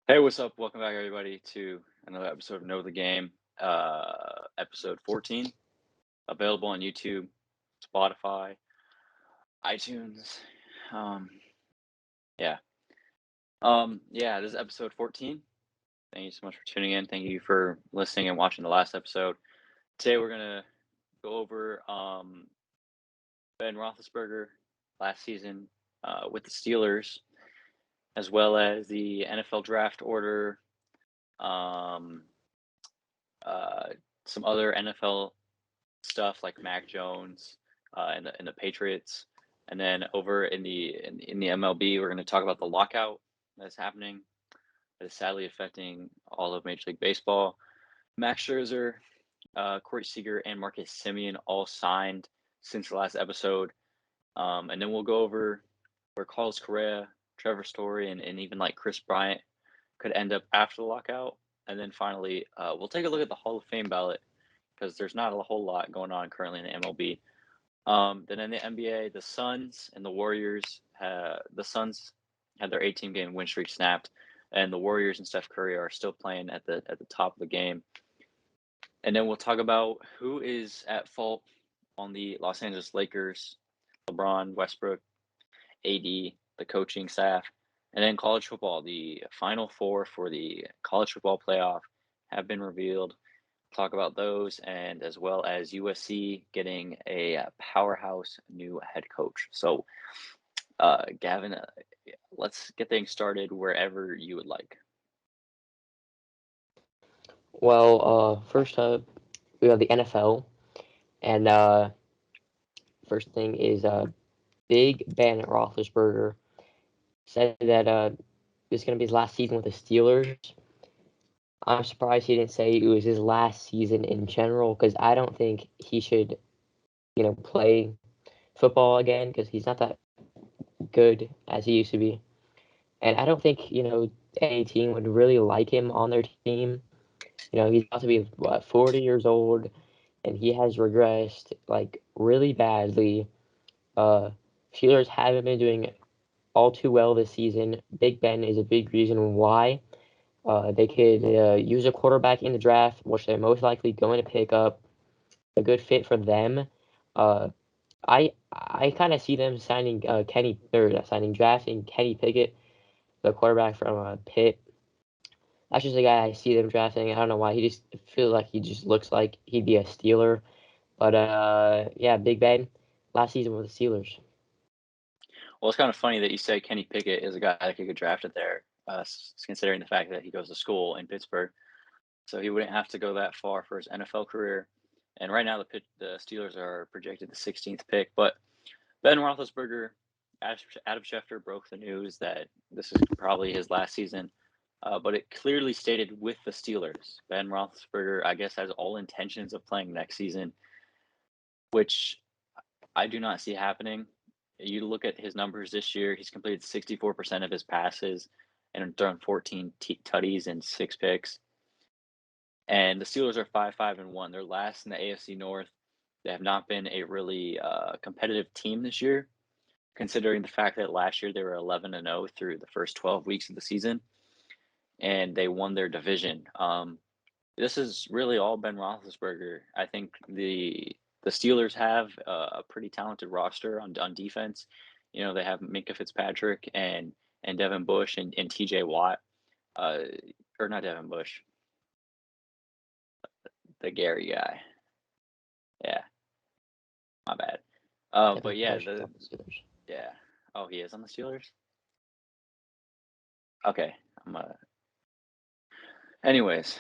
Hey, what's up? Welcome back, everybody, to another episode of Know the Game, episode 14, available on YouTube, Spotify, iTunes. Um, yeah. yeah, this is episode 14. Thank you so much for tuning in. Thank you for listening and watching the last episode. Today, we're going to go over Ben Roethlisberger last season with the Steelers, as well as the NFL draft order, um, uh, some other NFL stuff like Mac Jones and the Patriots, and then over in the MLB, we're going to talk about the lockout that's happening that is sadly affecting all of Major League Baseball. Max Scherzer, Corey Seager, and Marcus Semien all signed since the last episode, and then we'll go over where Carlos Correa, Trevor Story, and even like Chris Bryant could end up after the lockout, and then finally we'll take a look at the Hall of Fame ballot because there's not a whole lot going on currently in the MLB. Then in the NBA, the Suns and the Warriors. The Suns had their 18-game win streak snapped, and the Warriors and Steph Curry are still playing at the top of the game. And then we'll talk about who is at fault on the Los Angeles Lakers: LeBron, Westbrook, AD, the coaching staff, and then college football. The Final Four for the college football playoff have been revealed. Talk about those, and as well as USC getting a powerhouse new head coach. So, Gavin, let's get things started wherever you would like. Well, first up, we have the NFL, and first thing is Big Ben Roethlisberger said that this is going to be his last season with the Steelers. I'm surprised he didn't say it was his last season in general, because I don't think he should, play football again, because he's not that good as he used to be. And I don't think, any team would really like him on their team. He's about to be, 40 years old, and he has regressed like really badly. Uh, Steelers haven't been doing all too well this season. Big Ben is a big reason why. They could use a quarterback in the draft, which they're most likely going to pick up. A good fit for them. Uh, I kind of see them signing drafting Kenny Pickett, the quarterback from Pitt. That's just a guy I see them drafting. I don't know why. He just feels like he just looks like he'd be a Steeler. But yeah, Big Ben, last season with the Steelers. Well, it's kind of funny that you say Kenny Pickett is a guy that could get drafted there, considering the fact that he goes to school in Pittsburgh, so he wouldn't have to go that far for his NFL career. And right now, the Steelers are projected the 16th pick, but Ben Roethlisberger, Adam Schefter broke the news that this is probably his last season, but it clearly stated with the Steelers. Ben Roethlisberger, I guess, has all intentions of playing next season, which I do not see happening. You look at his numbers this year, he's completed 64% of his passes and thrown 14 tutties and 6 picks. And the Steelers are 5-5-1. They're last in the AFC North. They have not been a really competitive team this year, considering the fact that last year they were 11-0 through the first 12 weeks of the season, and they won their division. This is really all Ben Roethlisberger. I think the Steelers have a pretty talented roster on defense. They have Minka Fitzpatrick and Devin Bush and T.J. Watt, or not Devin Bush, the Gary guy. Yeah, my bad. But yeah, Bush is on the Steelers. yeah. Oh, he is on the Steelers. Okay, I'm Anyways,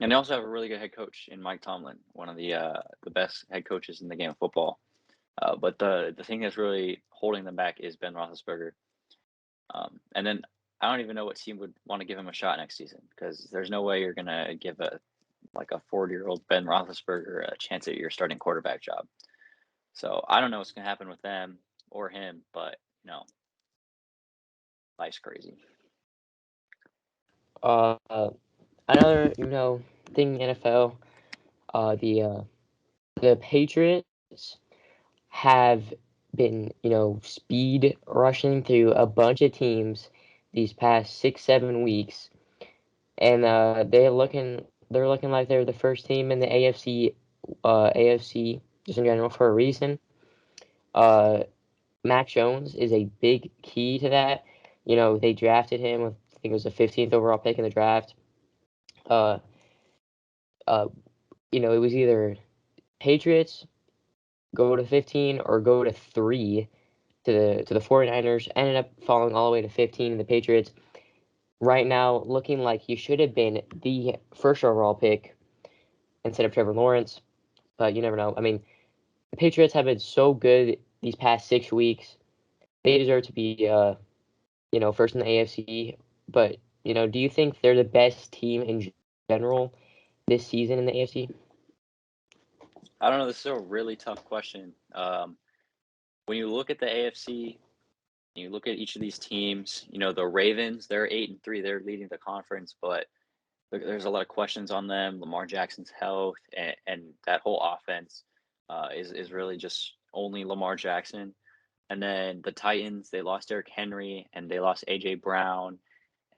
and they also have a really good head coach in Mike Tomlin, one of the best head coaches in the game of football. But the thing that's really holding them back is Ben Roethlisberger. And then I don't even know what team would want to give him a shot next season, because there's no way you're gonna give a 40-year-old Ben Roethlisberger a chance at your starting quarterback job. So I don't know what's gonna happen with them or him, but life's crazy. Uh, Another thing in NFL. The Patriots have been speed rushing through a bunch of teams these past 6-7 weeks. and they're looking like they're the first team in the AFC just in general for a reason. Uh, Mac Jones is a big key to that. You know, they drafted him with, I think it was the 15th overall pick in the draft. Uh, uh, you know, it was either Patriots go to 15 or go to 3 to the 49ers. Ended up falling all the way to 15 in the Patriots. Right now, looking like he should have been the first overall pick instead of Trevor Lawrence, but you never know. I mean, the Patriots have been so good these past 6 weeks. They deserve to be, first in the AFC. But do you think they're the best team in general this season in the AFC? I don't know. This is a really tough question. When you look at the AFC, you look at each of these teams. The Ravens, they're 8-3. They're leading the conference, but there's a lot of questions on them. Lamar Jackson's health and that whole offense is really just only Lamar Jackson. And then the Titans, they lost Derrick Henry and they lost AJ Brown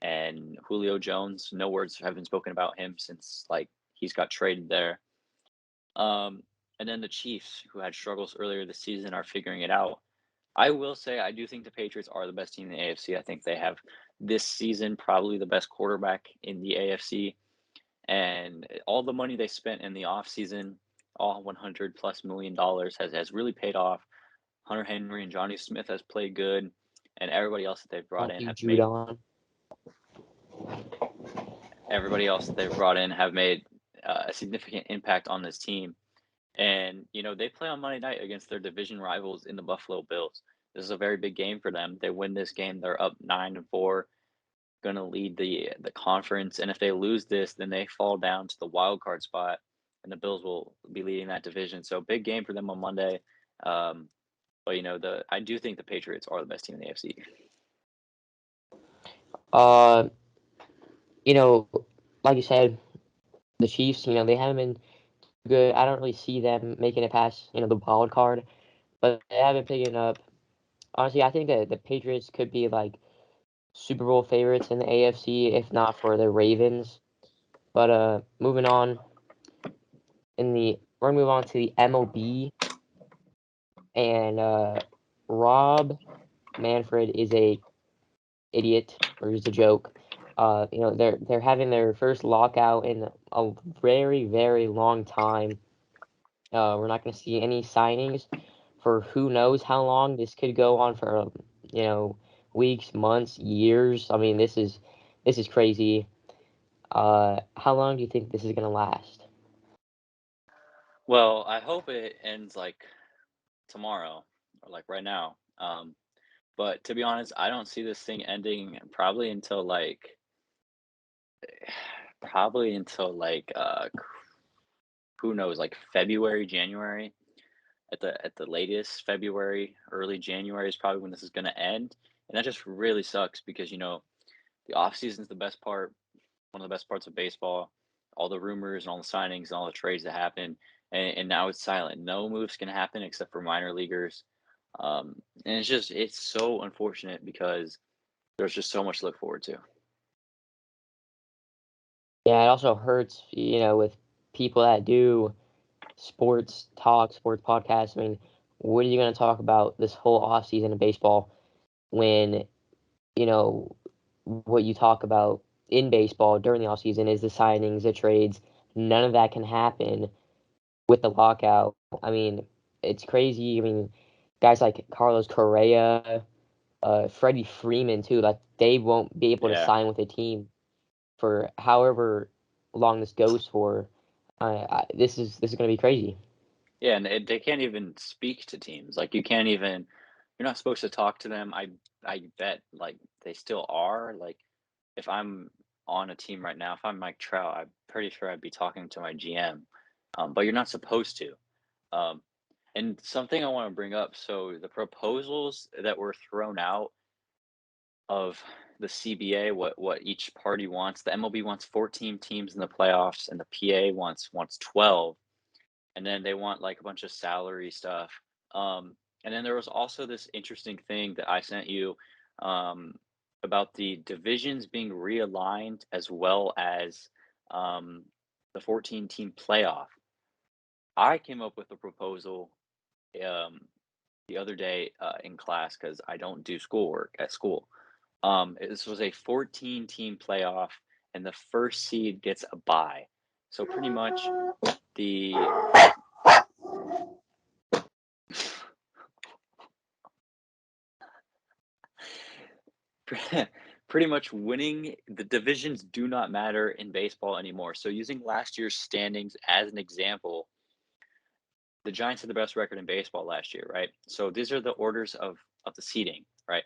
and Julio Jones. No words have been spoken about him since he's got traded there. Um, and then the Chiefs, who had struggles earlier this season, are figuring it out. I will say I do think the Patriots are the best team in the AFC. I think they have this season probably the best quarterback in the AFC. And all the money they spent in the offseason, all $100+ million has really paid off. Hunter Henry and Johnny Smith has played good, and everybody else that they've brought in Matthew have made Judon. a significant impact on this team. And they play on Monday night against their division rivals in the Buffalo Bills. This is a very big game for them. They win this game, they're up 9-4, going to lead the conference. And if they lose this, then they fall down to the wild card spot, and the Bills will be leading that division. So big game for them on Monday. But I do think the Patriots are the best team in the AFC. Uh, you know, like you said, the Chiefs, they haven't been good. I don't really see them making it past, the wild card, but they have been picking up. Honestly, I think that the Patriots could be like Super Bowl favorites in the AFC, if not for the Ravens. But moving on we're gonna move on to the MLB, and Rob Manfred is a idiot or just a joke. They're having their first lockout in a very, very long time. We're not going to see any signings for who knows how long. This could go on for weeks, months, years. I mean, this is crazy. How long do you think this is going to last? Well, I hope it ends tomorrow or right now. But to be honest, I don't see this thing ending probably until who knows, February, January at the latest. February, early January is probably when this is going to end, and that just really sucks because the off season is the best part, one of the best parts of baseball. All the rumors and all the signings and all the trades that happen, and now it's silent. No moves can happen except for minor leaguers, and it's so unfortunate because there's just so much to look forward to. Yeah, it also hurts, with people that do sports talk, sports podcasts. I mean, what are you going to talk about this whole off season of baseball when what you talk about in baseball during the offseason is the signings, the trades. None of that can happen with the lockout. I mean, it's crazy. I mean, guys like Carlos Correa, Freddie Freeman too, like they won't be able to Yeah. sign with a team for however long this goes for. This is going to be crazy. Yeah, and they can't even speak to teams. You can't even. You're not supposed to talk to them. I bet they still are. If I'm on a team right now, if I'm Mike Trout, I'm pretty sure I'd be talking to my GM. But you're not supposed to. Um, and something I want to bring up. So the proposals that were thrown out of the CBA, what each party wants. The MLB wants 14 teams in the playoffs, and the PA wants 12. And then they want a bunch of salary stuff. And then there was also this interesting thing that I sent you. Um, about the divisions being realigned as well as the 14-team playoff. I came up with a proposal um, the other day in class because I don't do schoolwork at school. This was a 14-team playoff, and the first seed gets a bye. So pretty much the pretty much winning the divisions do not matter in baseball anymore. So using last year's standings as an example, the Giants had the best record in baseball last year, right? So these are the orders of the seeding, right?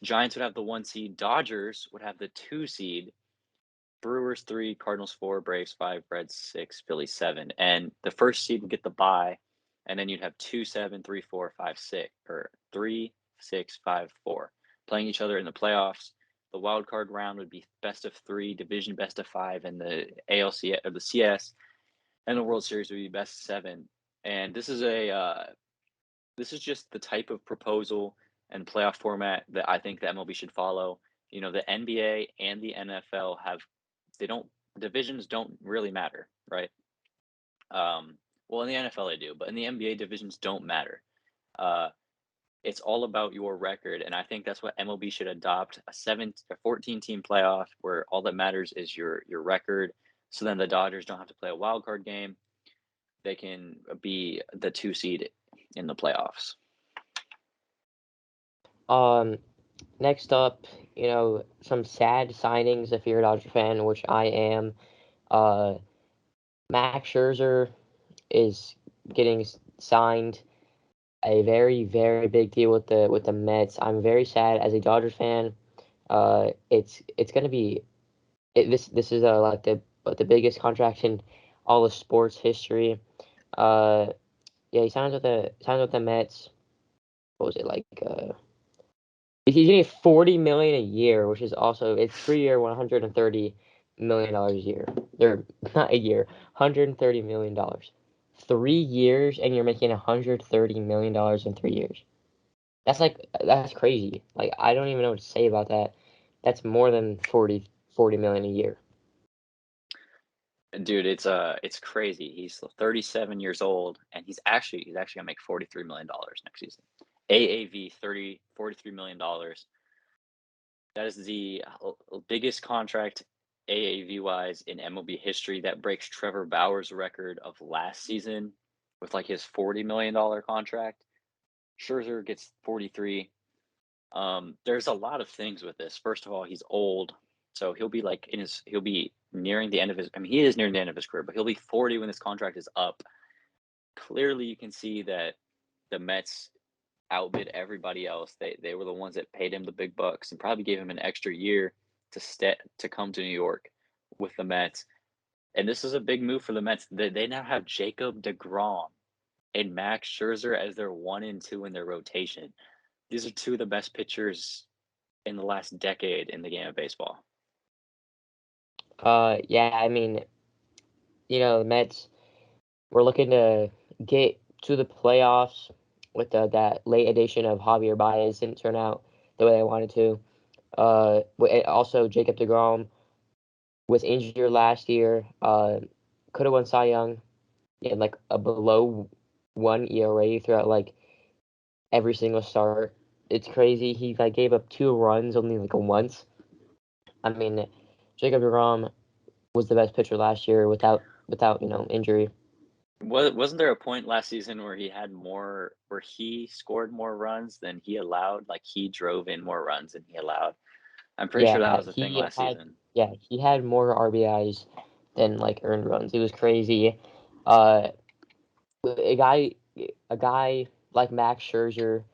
Giants would have the 1 seed, Dodgers would have the 2 seed, Brewers 3, Cardinals 4, Braves 5, Reds 6, Phillies 7. And the first seed would get the bye, and then you'd have 2, 7, 3, 4, 5, 6, or 3, 6, 5, 4, playing each other in the playoffs. The wild card round would be best of 3, division best of 5, and the ALC or the CS and the World Series would be best of 7. And this is just the type of proposal and playoff format that I think the MLB should follow. You know, the NBA and the NFL have they don't divisions don't really matter, right? Well, in the NFL they do, but in the NBA divisions don't matter. Uh, it's all about your record, and I think that's what MLB should adopt: a 14-team playoff where all that matters is your record. So then the Dodgers don't have to play a wild card game; they can be the 2 seed in the playoffs. Next up, some sad signings if you're a Dodger fan, which I am. Uh, Max Scherzer is getting signed. A very, very big deal with the Mets. I'm very sad as a Dodgers fan. It's gonna be this is like the biggest contract in all of sports history. Yeah, he signs with the Mets. What was it like? He's getting 40 million a year, which is also it's 3 year, $130 million a year. Or not a year, $130 million. 3 years, and you're making $130 million in 3 years. That's crazy. Like I don't even know what to say about that. That's more than 40 million a year. Dude, it's crazy. He's 37 years old, and he's actually gonna make $43 million next season. AAV $43 million. That is the biggest contract AAV wise in MLB history. That breaks Trevor Bauer's record of last season with like his $40 million contract. Scherzer gets 43. There's a lot of things with this. First of all, he's old, so he'll be nearing the end of his. I mean, he is nearing the end of his career, but he'll be 40 when this contract is up. Clearly, you can see that the Mets outbid everybody else. They were the ones that paid him the big bucks and probably gave him an extra year to come to New York with the Mets. And this is a big move for the Mets. They now have Jacob deGrom and Max Scherzer as their 1 and 2 in their rotation. These are 2 of the best pitchers in the last decade in the game of baseball. Yeah, I mean, the Mets were looking to get to the playoffs with that late addition of Javier Baez. Didn't turn out the way they wanted to. Also, Jacob deGrom was injured last year. Could have won Cy Young. He had like a below 1 ERA throughout like every single start. It's crazy. He like gave up 2 runs only like once. I mean, Jacob deGrom was the best pitcher last year without injury. Wasn't there a point last season where he scored more runs than he allowed? Like he drove in more runs than he allowed. I'm pretty sure that Yeah, was the thing last season. he had more RBIs than like earned runs. It was crazy. Uh, a guy like Max Scherzer,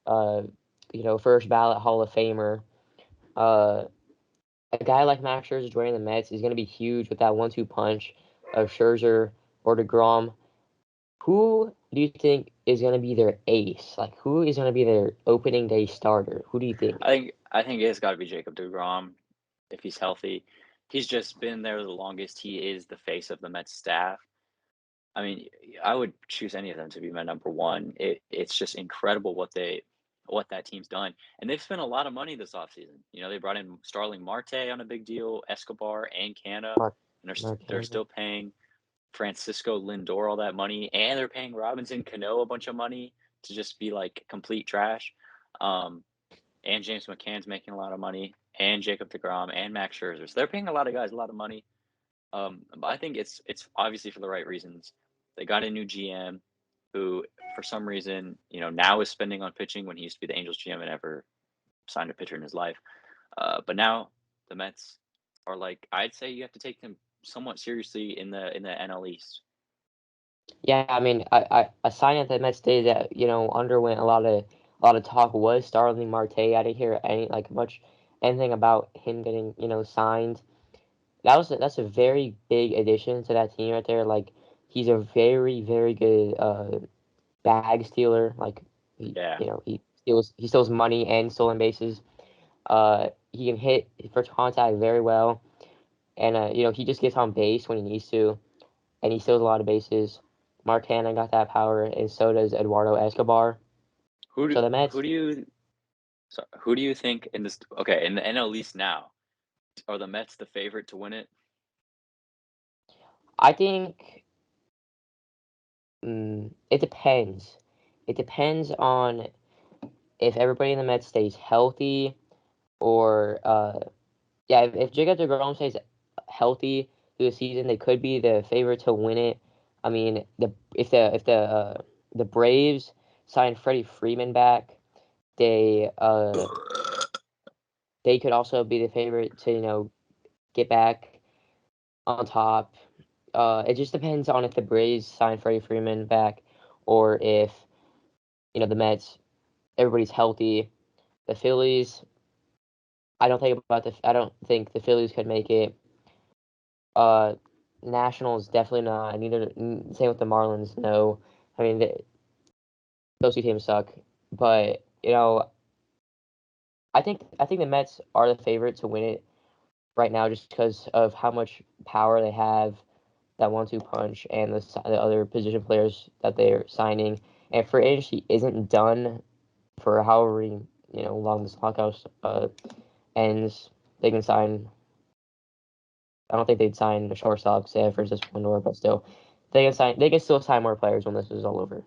uh, first ballot Hall of Famer. Uh, a guy like Max Scherzer joining the Mets is going to be huge with that 1-2 punch of Scherzer or deGrom. Who do you think is going to be their ace? Like, who is going to be their opening day starter? Who do you think? I think it's got to be Jacob deGrom if he's healthy. He's just been there the longest. He is the face of the Mets staff. I mean, I would choose any of them to be my number 1. It's just incredible what they what that team's done. And they've spent a lot of money this offseason. They brought in Starling Marte on a big deal, Escobar and Canna, Mark, and they're Mark, still paying Francisco Lindor all that money, and they're paying Robinson Cano a bunch of money to just be like complete trash. And James McCann's making a lot of money, and Jacob deGrom and Max Scherzer. So they're paying a lot of guys a lot of money. But I think it's obviously for the right reasons. They got a new GM who, for some reason, now is spending on pitching when he used to be the Angels GM and never signed a pitcher in his life. But now the Mets are like, I'd say you have to take them somewhat seriously in the NL East. Yeah, I mean, a sign at the Mets day that underwent a lot of talk was Starling Marte. I didn't hear anything about him getting signed. That's a very big addition to that team right there. Like, he's a very, very good bag stealer. Like, Yeah. he steals money and stolen bases. He can hit for contact very well, and he just gets on base when he needs to, and he steals a lot of bases. Marcana got that power, and so does Eduardo Escobar. So the Mets, who do you think in this? Okay, in the NL East now, are the Mets the favorite to win it? I think it depends. It depends on if everybody in the Mets stays healthy, or if Jacob deGrom stays healthy through the season, they could be the favorite to win it. I mean, if the Braves sign Freddie Freeman back, they could also be the favorite to get back on top. It just depends on if the Braves sign Freddie Freeman back, or if the Mets, everybody's healthy. The Phillies, I don't think the Phillies could make it. Nationals definitely not. Neither. Same with the Marlins. No, I mean those two teams suck. But I think the Mets are the favorite to win it right now, just because of how much power they have, that 1-2 punch, and the other position players that they're signing. And free agency isn't done for however long this lockout ends. They can sign. I don't think they'd sign a shortstop, say Francisco Lindor, but still, they can still sign more players when this is all over.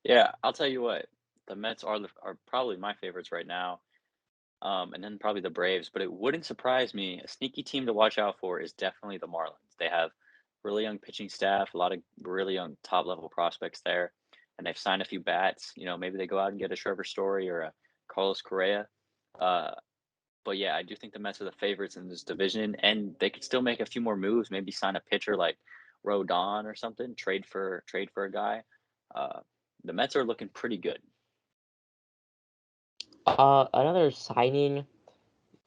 Yeah, I'll tell you what. The Mets are probably my favorites right now. And then probably the Braves, but it wouldn't surprise me. A sneaky team to watch out for is definitely the Marlins. They have really young pitching staff, a lot of really young top level prospects there, and they've signed a few bats. Maybe they go out and get a Trevor Story or a Carlos Correa. Uh, but yeah, I do think the Mets are the favorites in this division, and they could still make a few more moves. Maybe sign a pitcher like Rodon or something. Trade for a guy. Uh, the Mets are looking pretty good. Another signing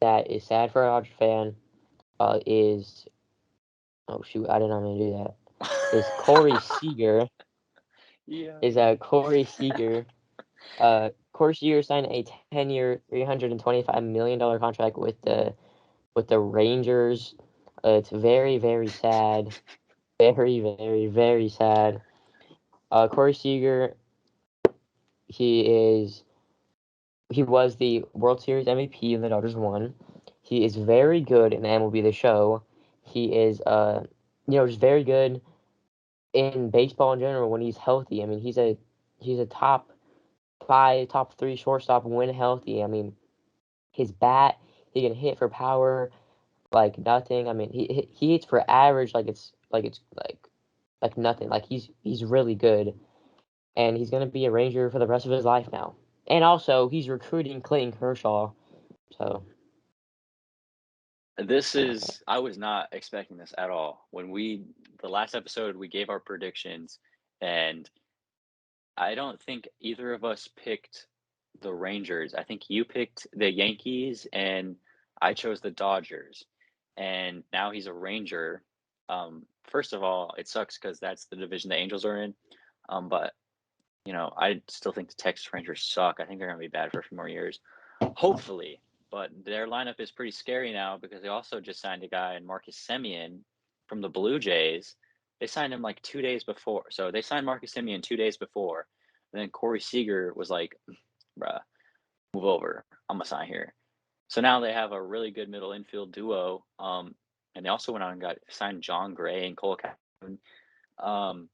that is sad for a Dodger fan is, oh shoot, I didn't know I'm gonna do that. Is Corey Seager. Yeah. Corey Seager. Corey Seager signed a 10-year, $325 million contract with the Rangers. It's very, very sad. Very, very, very sad. Corey Seager, he is he was the World Series MVP and the Dodgers won. He is very good in MLB The Show. He is just very good in baseball in general when he's healthy. I mean, he's a top 5, top 3 shortstop when healthy. I mean, his bat, he can hit for power like nothing. I mean, he hits for average like nothing. Like he's really good, and he's gonna be a Ranger for the rest of his life now. And also, he's recruiting Clayton Kershaw. So I was not expecting this at all. The last episode, we gave our predictions, and I don't think either of us picked the Rangers. I think you picked the Yankees, and I chose the Dodgers. And now he's a Ranger. First of all, it sucks because that's the division the Angels are in. But I still think the Texas Rangers suck. I think they're going to be bad for a few more years. Hopefully. But their lineup is pretty scary now because they also just signed a guy in Marcus Semien from the Blue Jays. They signed him like 2 days before. So they signed Marcus Semien 2 days before. And then Corey Seager was like, bruh. move over. I'm gonna sign here. So now they have a really good middle infield duo. And they also went out and got signed John Gray and Cole Calhoun. Um,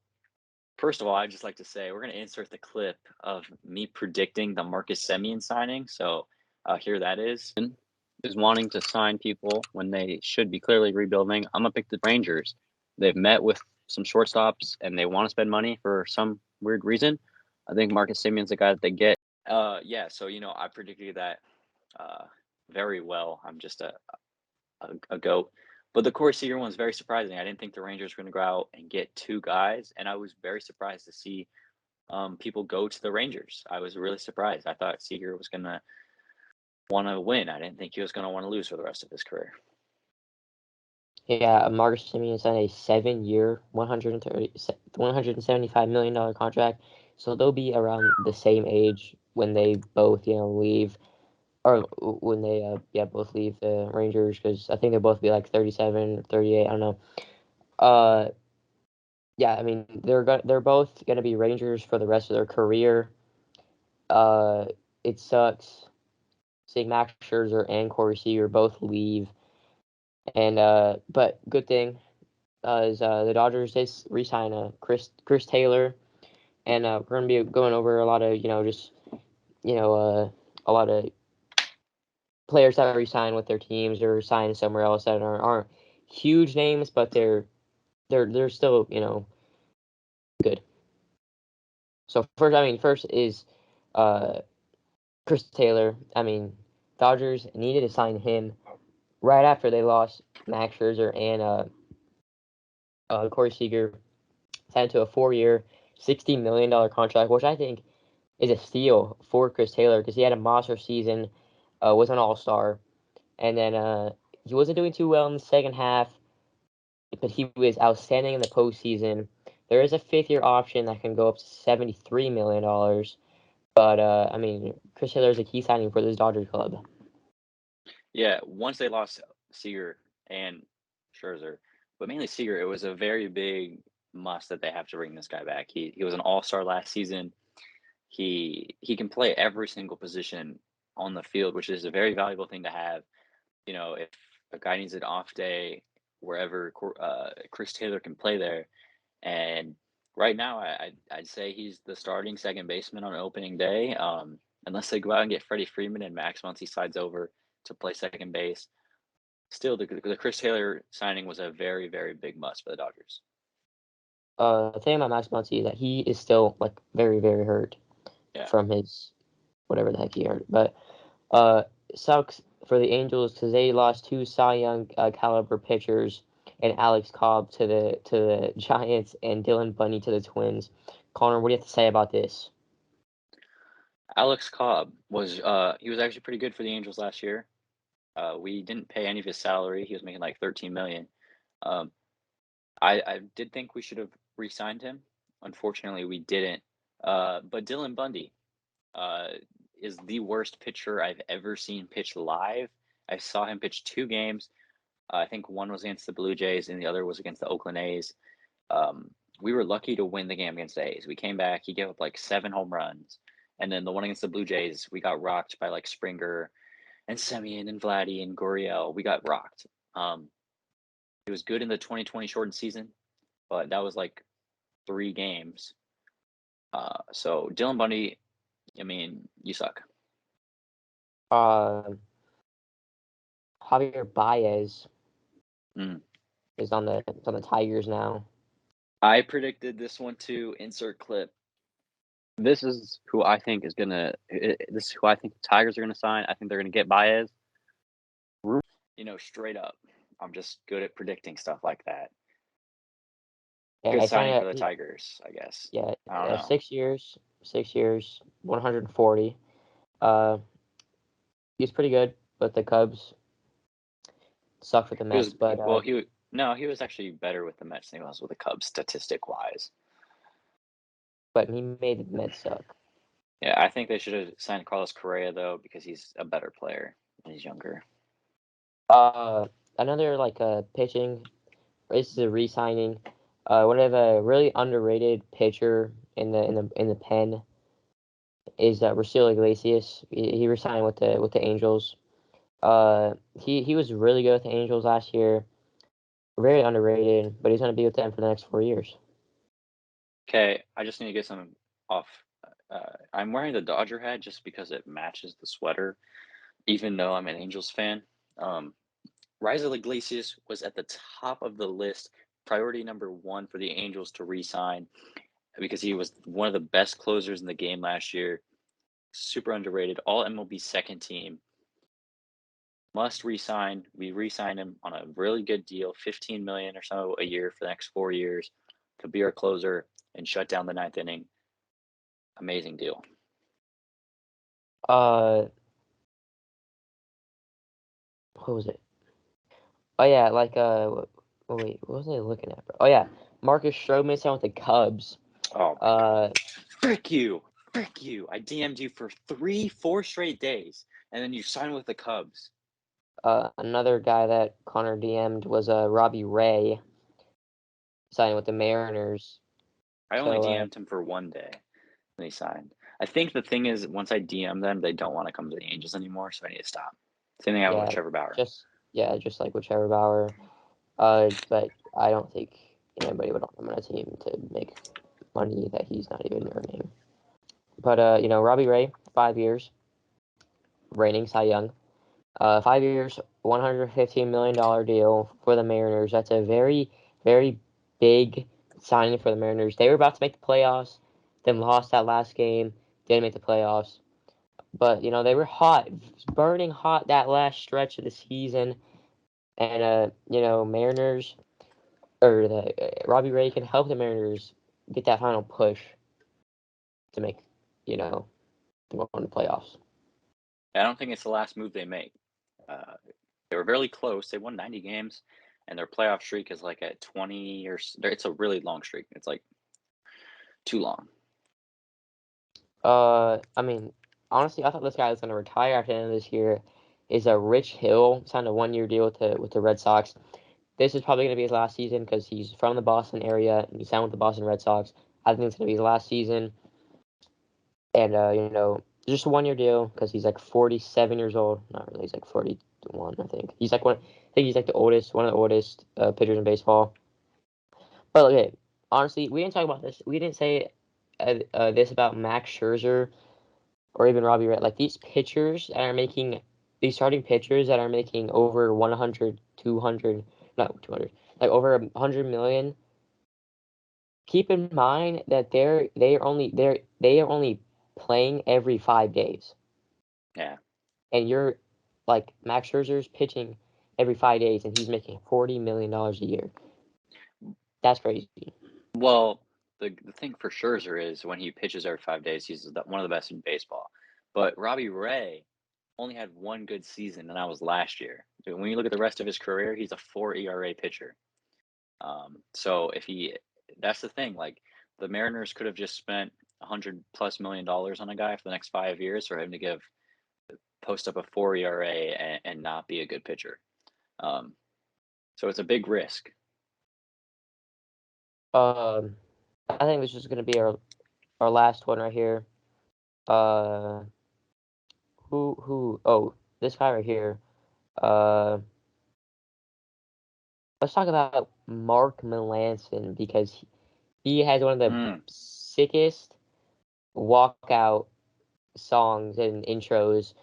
First of all, I'd just like to say we're going to insert the clip of me predicting the Marcus Semien signing. So here that is wanting to sign people when they should be clearly rebuilding. I'm going to pick the Rangers. They've met with some shortstops and they want to spend money for some weird reason. I think Marcus Semien's the guy that they get. Yeah, so I predicted that very well. I'm just a goat. But the Corey Seager one's very surprising. I didn't think the Rangers were going to go out and get two guys, and I was very surprised to see people go to the Rangers. I was really surprised. I thought Seager was going to want to win. I didn't think he was going to want to lose for the rest of his career. Yeah, Marcus Semien signed a 7-year, $175 million contract. So they'll be around the same age when they both, leave, or when they, both leave the Rangers, because I think they'll both be like 37 or 38. I don't know. Yeah, I mean they're both gonna be Rangers for the rest of their career. It sucks seeing Max Scherzer and Corey Seager both leave, and but good thing is the Dodgers did re-sign Chris Taylor, and we're gonna be going over a lot of a lot of players that re-sign with their teams or sign somewhere else that aren't huge names, but they're still good. So first is Chris Taylor. I mean, Dodgers needed to sign him right after they lost Max Scherzer and Corey Seager. Signed to a 4-year, $60 million contract, which I think is a steal for Chris Taylor because he had a monster season, was an All-Star, and then he wasn't doing too well in the second half, but he was outstanding in the postseason. There is a 5th-year option that can go up to $73 million. But, I mean, Chris Taylor is a key signing for this Dodgers club. Yeah, once they lost Seager and Scherzer, but mainly Seager, it was a very big must that they have to bring this guy back. He was an all-star last season. He can play every single position on the field, which is a very valuable thing to have. If a guy needs an off day, wherever Chris Taylor can play there. And right now, I'd say he's the starting second baseman on opening day. Unless they go out and get Freddie Freeman and Max Muncy sides over to play second base. Still, the Chris Taylor signing was a very, very big must for the Dodgers. The thing about Max Muncy is that he is still like very, very hurt from his whatever the heck he hurt. But sucks for the Angels because they lost 2 Cy Young caliber pitchers and Alex Cobb to the Giants and Dylan Bundy to the Twins. Connor, what do you have to say about this? Alex Cobb was he was actually pretty good for the Angels last year. We didn't pay any of his salary. He was making like $13 million. I did think we should have re-signed him. Unfortunately, we didn't. But Dylan Bundy is the worst pitcher I've ever seen pitch live. I saw him pitch 2 games. I think one was against the Blue Jays and the other was against the Oakland A's. We were lucky to win the game against the A's. We came back. He gave up like 7 home runs. And then the one against the Blue Jays, we got rocked by like Springer and Semien and Vladdy and Gurriel. We got rocked. It was good in the 2020 shortened season, but that was like 3 games. So Dylan Bundy, I mean, you suck. Javier Baez is on the Tigers now. I predicted this one too. Insert clip. This is who I think is gonna. This is who I think the Tigers are gonna sign. I think they're gonna get Baez. Straight up. I'm just good at predicting stuff like that. Yeah, Good signing for the Tigers, I guess. Yeah, I don't know. 6 years, 140. He's pretty good, but the Cubs suck with the Mets. He was actually better with the Mets than he was with the Cubs, statistic wise. But he made the Mets suck. Yeah, I think they should have signed Carlos Correa though because he's a better player and he's younger. Another pitching. This is a re-signing. One of a really underrated pitcher in the pen. is Rocio Iglesias. He resigned with the Angels. He was really good with the Angels last year. Very underrated, but he's going to be with them for the next 4 years. Okay, I just need to get some off. I'm wearing the Dodger hat just because it matches the sweater, even though I'm an Angels fan. Raisel Iglesias was at the top of the list, priority number 1 for the Angels to re-sign because he was one of the best closers in the game last year. Super underrated, all MLB second team. Must re-sign. We re-signed him on a really good deal, $15 million or so a year for the next 4 years to be our closer and shut down the 9th inning. Amazing deal. What was it? Oh yeah, wait, what was I looking at, bro? Oh yeah, Marcus Stroman signed with the Cubs. Oh, frick you. I DM'd you for 4 straight days, and then you signed with the Cubs. Another guy that Connor DM'd was Robbie Ray, signing with the Mariners. I only DM'd him for 1 day, and he signed. I think the thing is, once I DM them, they don't want to come to the Angels anymore, so I need to stop. Same thing with Trevor Bauer. Just like with Trevor Bauer. But I don't think anybody would want him on a team to make money that he's not even earning. But Robbie Ray, 5 years, reigning Cy Young. 5 years, $115 million deal for the Mariners. That's a very, very big signing for the Mariners. They were about to make the playoffs, then lost that last game, didn't make the playoffs. But, they were hot, burning hot that last stretch of the season. And, Mariners, or Robbie Ray can help the Mariners get that final push to make, them go on the playoffs. I don't think it's the last move they make. They were really close. They won 90 games, and their playoff streak is like at 20 or it's a really long streak. It's like too long. I mean, honestly, I thought this guy was going to retire at the end of this year. Is Rich Hill signed a 1-year deal with the Red Sox. This is probably going to be his last season because he's from the Boston area and he signed with the Boston Red Sox. I think it's going to be his last season. And just a 1-year deal because he's like 47 years old. Not really, he's like 41, I think. He's like one of the oldest pitchers in baseball. But okay, honestly, we didn't talk about this. We didn't say this about Max Scherzer or even Robbie Ray. Like these starting pitchers that are making over 100, 200, not 200, like over 100 million. Keep in mind that they are only playing every 5 days. Yeah. And you're like Max Scherzer's pitching every 5 days, and he's making $40 million a year. That's crazy. Well, the thing for Scherzer is when he pitches every 5 days, he's one of the best in baseball. But Robbie Ray only had 1 good season, and that was last year. When you look at the rest of his career, he's a 4 ERA pitcher. So that's the thing. Like the Mariners could have just spent $100+ million on a guy for the next 5 years for him to post up a 4 ERA and not be a good pitcher. So it's a big risk. I think this is going to be our last one right here. Who? Oh, this guy right here. Let's talk about Mark Melanson because he has one of the sickest walkout songs and intros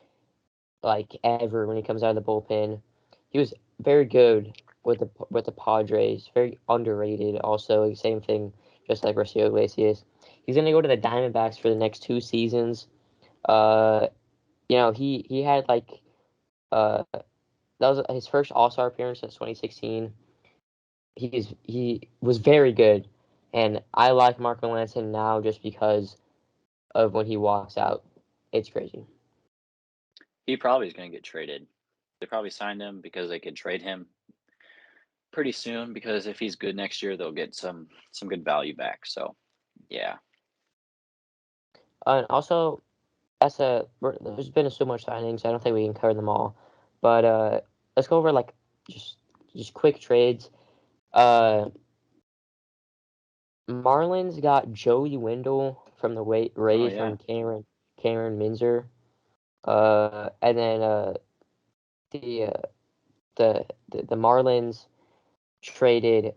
like ever when he comes out of the bullpen. He was very good with the Padres, very underrated. Also, same thing, just like Rocio Iglesias. He's gonna go to the Diamondbacks for the next 2 seasons. He had that was his first All-Star appearance since 2016. He was very good, and I like Mark Melanson now just because of when he walks out. It's crazy. He probably is going to get traded. They probably signed him because they could trade him pretty soon because if he's good next year, they'll get some good value back. So, yeah. And also, there's been so much signings. I don't think we can cover them all, but let's go over just quick trades. Marlins got Joey Wendell from the Rays from Cameron Minzer. And then the Marlins traded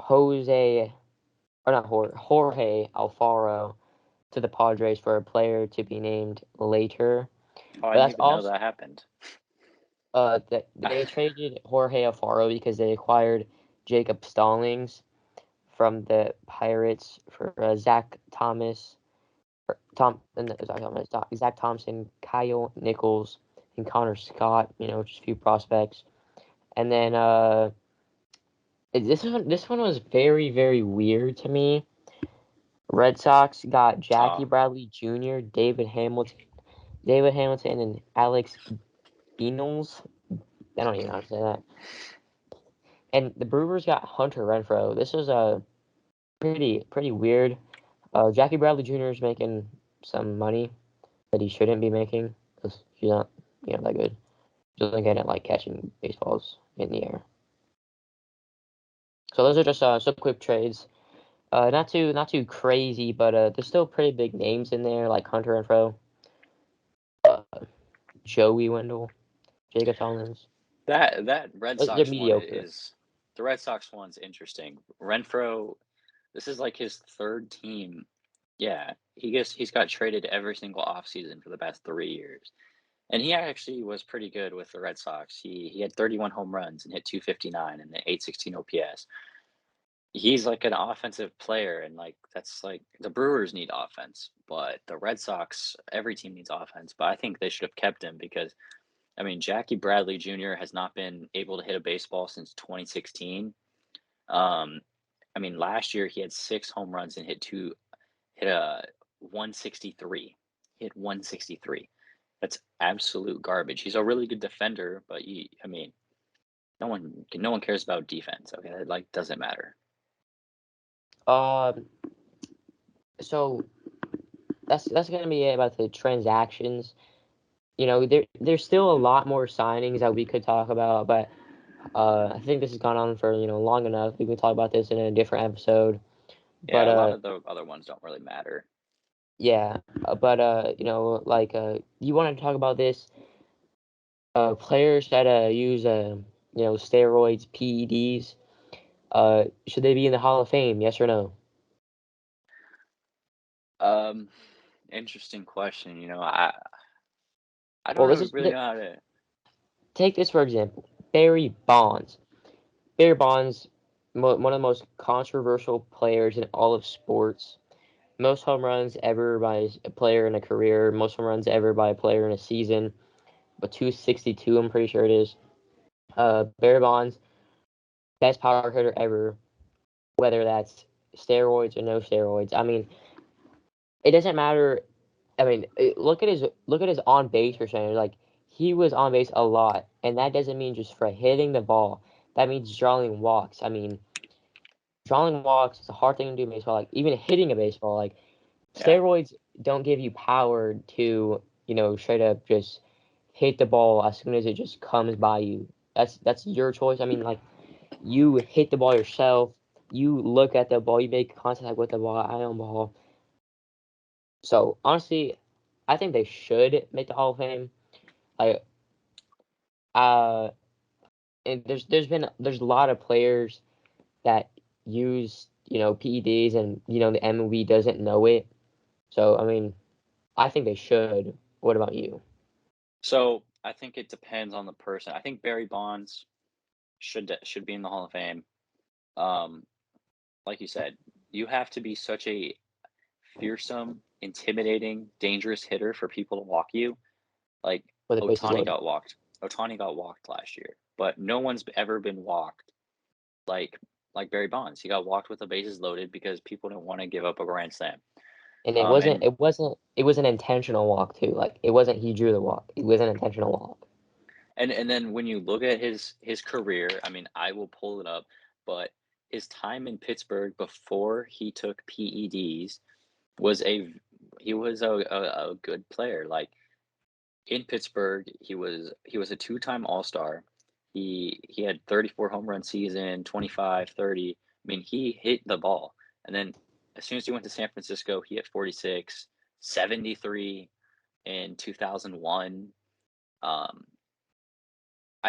Jorge Alfaro to the Padres for a player to be named later. Oh, I But didn't that's even know also that happened. they traded Jorge Alfaro because they acquired Jacob Stallings from the Pirates for Zach Thomas, Zach Thompson, Kyle Nichols, and Connor Scott. Just a few prospects. And then this one was very, very weird to me. Red Sox got Jackie Bradley Jr., David Hamilton, and Alex Beanols. I don't even know how to say that. And the Brewers got Hunter Renfroe. This was a pretty weird. Jackie Bradley Jr. is making some money that he shouldn't be making because he's not that good. He's only good at like catching baseballs in the air. So those are just some quick trades. Not too crazy, but there's still pretty big names in there like Hunter Renfroe, Joey Wendell, Jacob Stallings. That Red They're Sox one mediocre. is the Red Sox one's interesting. Renfroe, this is like his third team. Yeah, he's got traded every single offseason for the past 3 years. And he actually was pretty good with the Red Sox. He had 31 home runs and hit 259 and the 816 OPS. He's like an offensive player, and like that's like the Brewers need offense, but the Red Sox, every team needs offense. But I think they should have kept him because I mean Jackie Bradley Jr. has not been able to hit a baseball since 2016. I mean last year he had 6 home runs and hit a 163. Hit 163. That's absolute garbage. He's a really good defender, but I mean, no one cares about defense. Okay, that like doesn't matter. So that's gonna be it about the transactions. There's still a lot more signings that we could talk about, but I think this has gone on for long enough. We can talk about this in a different episode. Yeah, But a lot of the other ones don't really matter. yeah, but you wanted to talk about this players that use steroids, PEDs. Should they be in the Hall of Fame? Yes or no? Interesting question. I Well, don't really know how to. take this for example. Barry Bonds. Barry Bonds, one of the most controversial players in all of sports. Most home runs ever by a player in a career. Most home runs ever by a player in a season. But 262, I'm pretty sure it is. Barry Bonds, best power hitter ever. Whether that's steroids or no steroids. I mean, it doesn't matter. I mean, look at his on base percentage. Like he was on base a lot, and that doesn't mean just for hitting the ball. That means drawing walks. I mean, drawing walks is a hard thing to do in baseball. Like even hitting a baseball, like steroids don't give you power to straight up just hit the ball as soon as it just comes by you. That's your choice. I mean, like you hit the ball yourself. You look at the ball. You make contact with the ball, eye on ball. So honestly, I think they should make the Hall of Fame. Like, and there's a lot of players that use PEDs and the MLB doesn't know it. So I mean, I think they should. What about you? So I think it depends on the person. I think Barry Bonds should be in the Hall of Fame. Um, like you said, you have to be such a fearsome, intimidating, dangerous hitter for people to walk you. Like With the bases Otani loaded. got walked. Otani got walked last year, but no one's ever been walked like Barry Bonds. He got walked with the bases loaded because people didn't want to give up a grand slam. And it was an intentional walk too. Like it wasn't he drew the walk. It was an intentional walk. And then when you look at his career, I mean, I will pull it up, but his time in Pittsburgh before he took PEDs was he was a good player. Like in Pittsburgh, he was a two-time All-Star. He had 34 home run season, 25, 30. I mean, he hit the ball. And then as soon as he went to San Francisco, he hit 46, 73. in 2001. I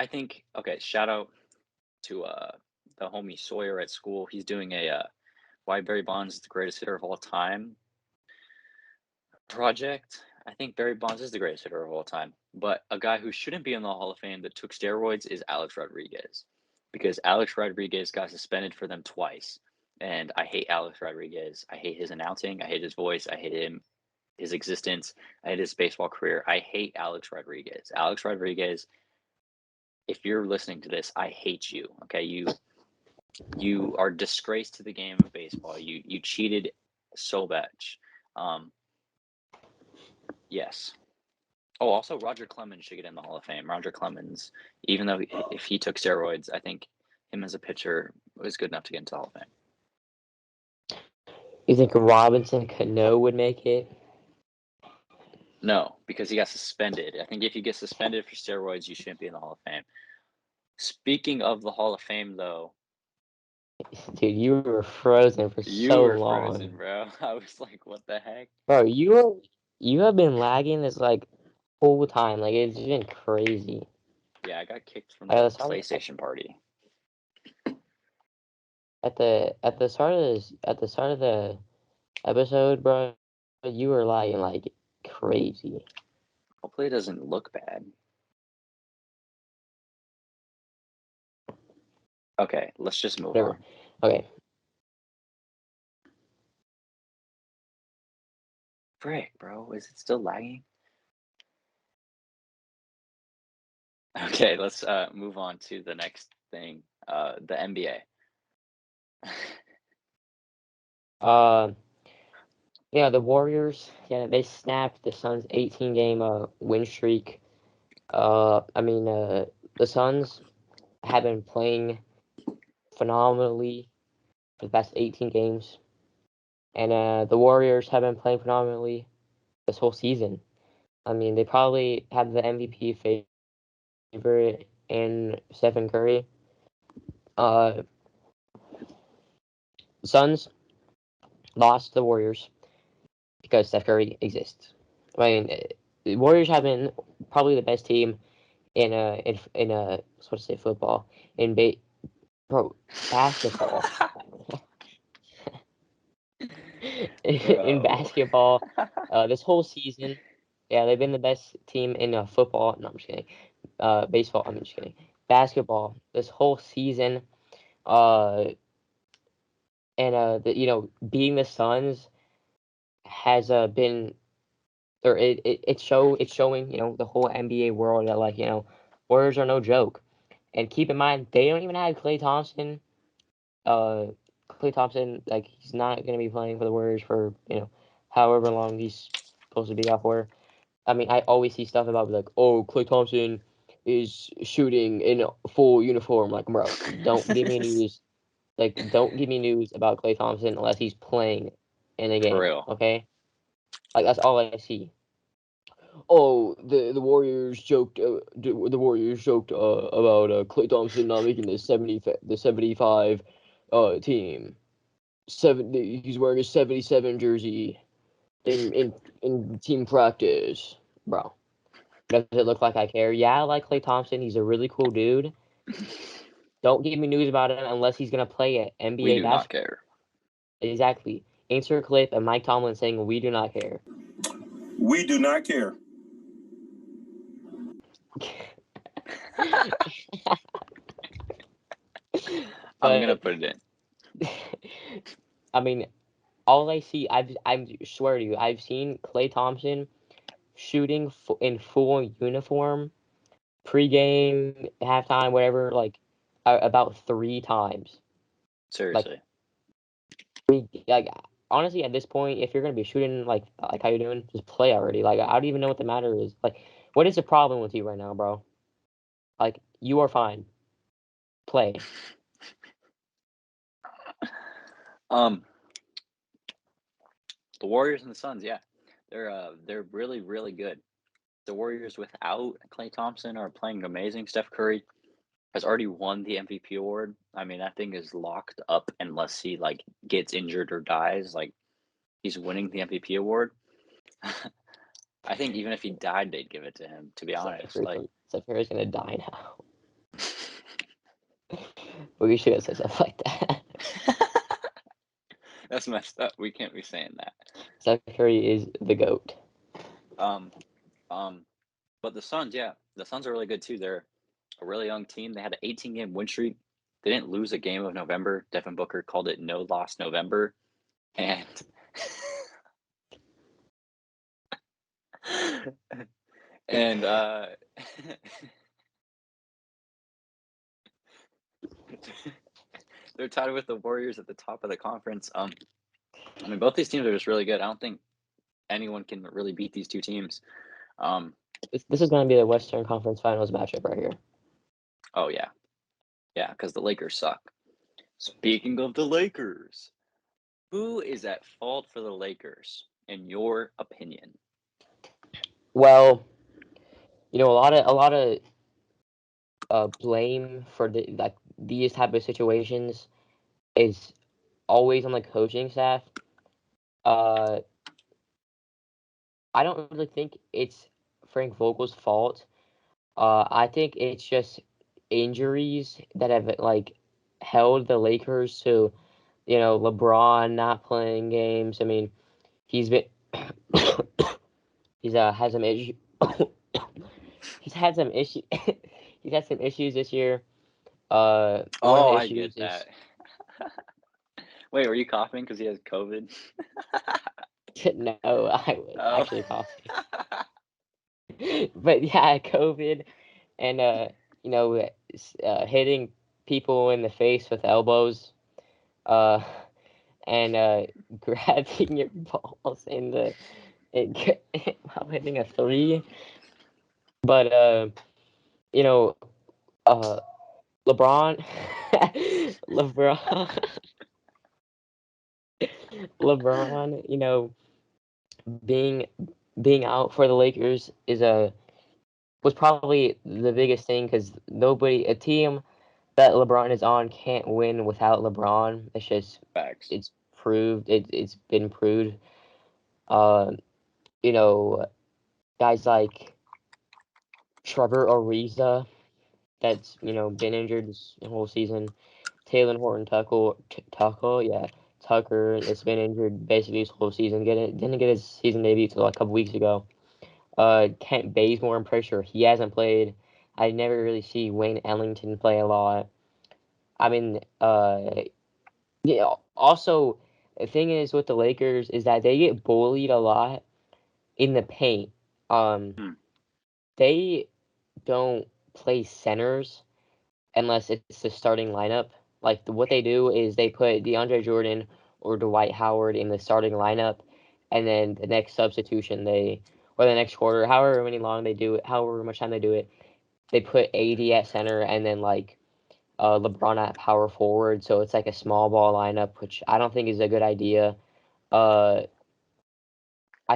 think shout out to the homie Sawyer at school. He's doing a why Barry Bonds is the greatest hitter of all time project. I think Barry Bonds is the greatest hitter of all time, but a guy who shouldn't be in the Hall of Fame that took steroids is Alex Rodriguez, because Alex Rodriguez got suspended for them twice. And I hate Alex Rodriguez. I hate his announcing. I hate his voice. I hate him, his existence. I hate his baseball career. I hate Alex Rodriguez. Alex Rodriguez, if you're listening to this, I hate you. Okay, you are disgrace to the game of baseball. You cheated so much. Yes. Oh, also Roger Clemens should get in the Hall of Fame. Roger Clemens, even though if he took steroids, I think him as a pitcher was good enough to get into the Hall of Fame. You think Robinson Cano would make it? No, because he got suspended. I think if you get suspended for steroids, you shouldn't be in the Hall of Fame. Speaking of the Hall of Fame, though, dude, you were frozen for so long. Frozen, bro. I was like, what the heck? Bro, you have been lagging this like whole time. Like it's been crazy. Yeah, I got kicked from the PlayStation party. At the start of the episode, bro, you were lagging like crazy. Hopefully, it doesn't look bad. Okay, let's just move on. Okay. Frick, bro, is it still lagging? Okay, let's move on to the next thing, the NBA. Yeah, the Warriors, they snapped the Suns' 18-game win streak. The Suns have been playing phenomenally for the past 18 games, and the Warriors have been playing phenomenally this whole season. I mean, they probably have the MVP favorite in Stephen Curry. Suns lost to the Warriors because Steph Curry exists. I mean, the Warriors have been probably the best team in football basketball. In basketball, this whole season, they've been the best team in football. No, I'm just kidding. Baseball. I'm just kidding. Basketball. This whole season, beating the Suns has been, or it's showing the whole NBA world that Warriors are no joke. And keep in mind, they don't even have Klay Thompson. Klay Thompson, he's not going to be playing for the Warriors for however long he's supposed to be out for. I mean, I always see stuff about Klay Thompson is shooting in full uniform. Like, bro, don't give me news. Don't give me news about Klay Thompson unless he's playing in a game. For real. Okay? That's all I see. Oh, the Warriors joked. The Warriors joked about Klay Thompson not making the 75 team. He's wearing a 77 jersey in team practice, bro. Does it look like I care? Yeah, I like Klay Thompson. He's a really cool dude. Don't give me news about him unless he's gonna play at NBA we do basketball. Not care. Exactly. Insert clip of Mike Tomlin saying, "We do not care." We do not care. I'm gonna put it in. I mean, all I see, I swear to you, I've seen Klay Thompson shooting in full uniform, pregame, halftime, whatever, about 3 times. Seriously. Honestly, at this point, if you're gonna be shooting like how you're doing, just play already. I don't even know what the matter is. What is the problem with you right now, bro? You are fine. Play. The Warriors and the Suns, yeah, they're really really good. The Warriors without Klay Thompson are playing amazing. Steph Curry has already won the MVP award. I mean, that thing is locked up unless he gets injured or dies. He's winning the MVP award. I think even if he died, they'd give it to him. To be honest, like Steph Curry's gonna die now. We should have said stuff like that. that's messed up. We can't be saying that. Steph Curry is the GOAT. But the Suns, yeah, the Suns are really good too. They're a really young team. They had an 18-game win streak. They didn't lose a game of November. Devin Booker called it no loss November, and and they're tied with the Warriors at the top of the conference. I mean, both these teams are just really good. I don't think anyone can really beat these two teams. This is going to be the Western Conference Finals matchup right here. Oh yeah, because the Lakers suck. Speaking of the Lakers, who is at fault for the Lakers, in your opinion? Well, a lot of blame for these type of situations is always on the coaching staff. I don't really think it's Frank Vogel's fault. I think it's just injuries that have held the Lakers to, LeBron not playing games. I mean, he's been he's had some issue. He's had some issue. He's had some issues this year. One of the I issues get that. Wait, were you coughing because he has COVID? No, I was Oh. actually coughing. But yeah, COVID and hitting people in the face with elbows, and grabbing your balls while hitting a three. But LeBron, LeBron, being out for the Lakers was probably the biggest thing because a team that LeBron is on can't win without LeBron. It's just Facts. it's proved. It's been proved. Uh, guys like Trevor Ariza, that's been injured this whole season. Taylor Horton Tucker that's been injured basically this whole season. Didn't get his season debut till a couple weeks ago. Kent Bazemore, I'm pretty sure he hasn't played. I never really see Wayne Ellington play a lot. I mean, also, the thing is with the Lakers is that they get bullied a lot in the paint. They don't play centers unless it's the starting lineup. Like what they do is they put DeAndre Jordan or Dwight Howard in the starting lineup, and then the next substitution or the next quarter, however much time they do it, they put AD at center and then LeBron at power forward. So it's like a small ball lineup, which I don't think is a good idea. I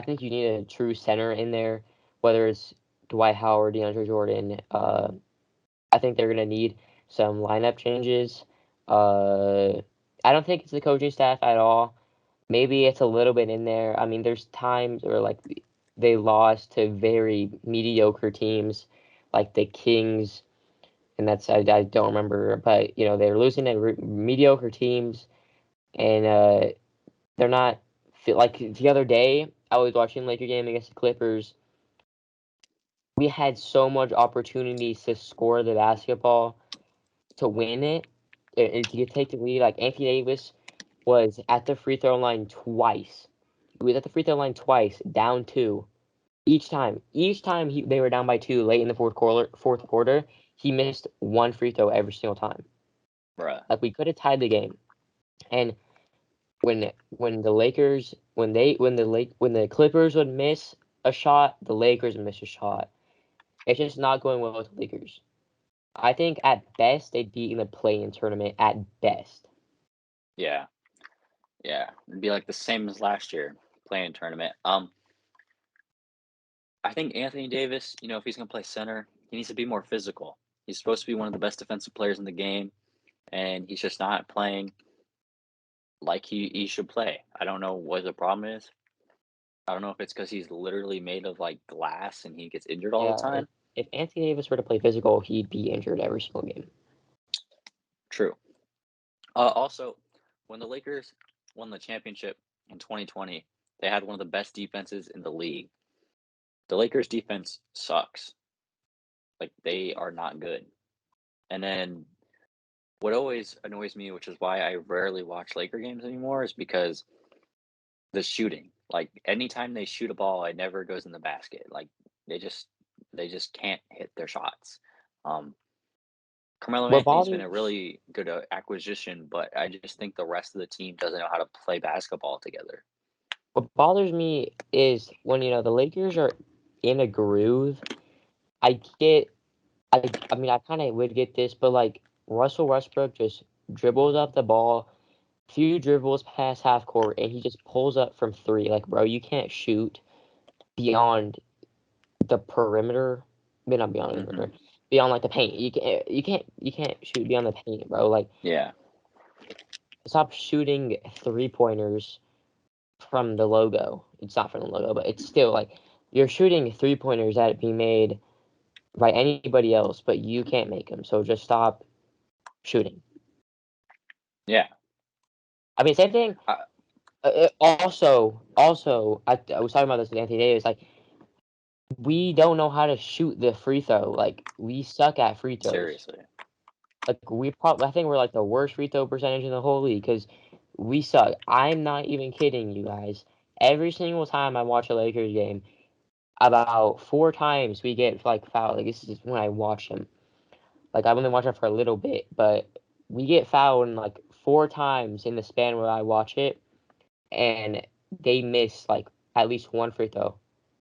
think you need a true center in there, whether it's Dwight Howard, DeAndre Jordan. I think they're gonna need some lineup changes. I don't think it's the coaching staff at all. Maybe it's a little bit in there. I mean, there's times where they lost to very mediocre teams, like the Kings, and I don't remember, but they're losing to mediocre teams, and they're not like the other day. I was watching Laker game against the Clippers. We had so much opportunities to score the basketball to win it. If you take the lead, like Anthony Davis was at the free throw line twice. He was at the free throw line twice, down two. Each time they were down by two late in the fourth quarter, he missed one free throw every single time. Bruh. Like we could have tied the game. And when the Clippers would miss a shot, the Lakers would miss a shot. It's just not going well with the Lakers. I think at best they'd be in the play-in tournament at best. Yeah. It'd be like the same as last year, play-in tournament. I think Anthony Davis, if he's gonna play center, he needs to be more physical. He's supposed to be one of the best defensive players in the game, and he's just not playing like he should play. I don't know what the problem is. I don't know if it's because he's literally made of like glass and he gets injured all the Yeah, time. if Anthony Davis were to play physical, he'd be injured every single game. True. Also, when the Lakers won the championship in 2020, they had one of the best defenses in the league. The Lakers defense sucks. Like, they are not good. And then what always annoys me, which is why I rarely watch Laker games anymore, is because the shooting. Like, anytime they shoot a ball, it never goes in the basket. Like, they just can't hit their shots. Carmelo What Anthony's been a bothers really good acquisition, but I just think the rest of the team doesn't know how to play basketball together. what bothers me is when the Lakers are in a groove. I mean, I kind of would get this, but like Russell Westbrook just dribbles up the ball, few dribbles past half court, and he just pulls up from three. Like, bro, you can't shoot beyond the perimeter. I mean, not beyond the perimeter, beyond like the paint. You can't shoot beyond the paint, bro. Like, Yeah. stop shooting 3-pointers from the logo. It's not from the logo, but it's still like you're shooting 3-pointers that be made by anybody else, but you can't make them. So just stop shooting. Yeah. I mean, same thing. Also, I was talking about this with Anthony Davis. Like, we don't know how to shoot the free throw. Like, we suck at free throws. Seriously. Like, I think we're like the worst free throw percentage in the whole league because we suck. I'm not even kidding you guys. Every single time I watch a Lakers game, about 4 times we get like fouled. Like, this is when I watch them. Like, I've only watched it for a little bit, but we get fouled like 4 times in the span where I watch it, and they miss like at least one free throw,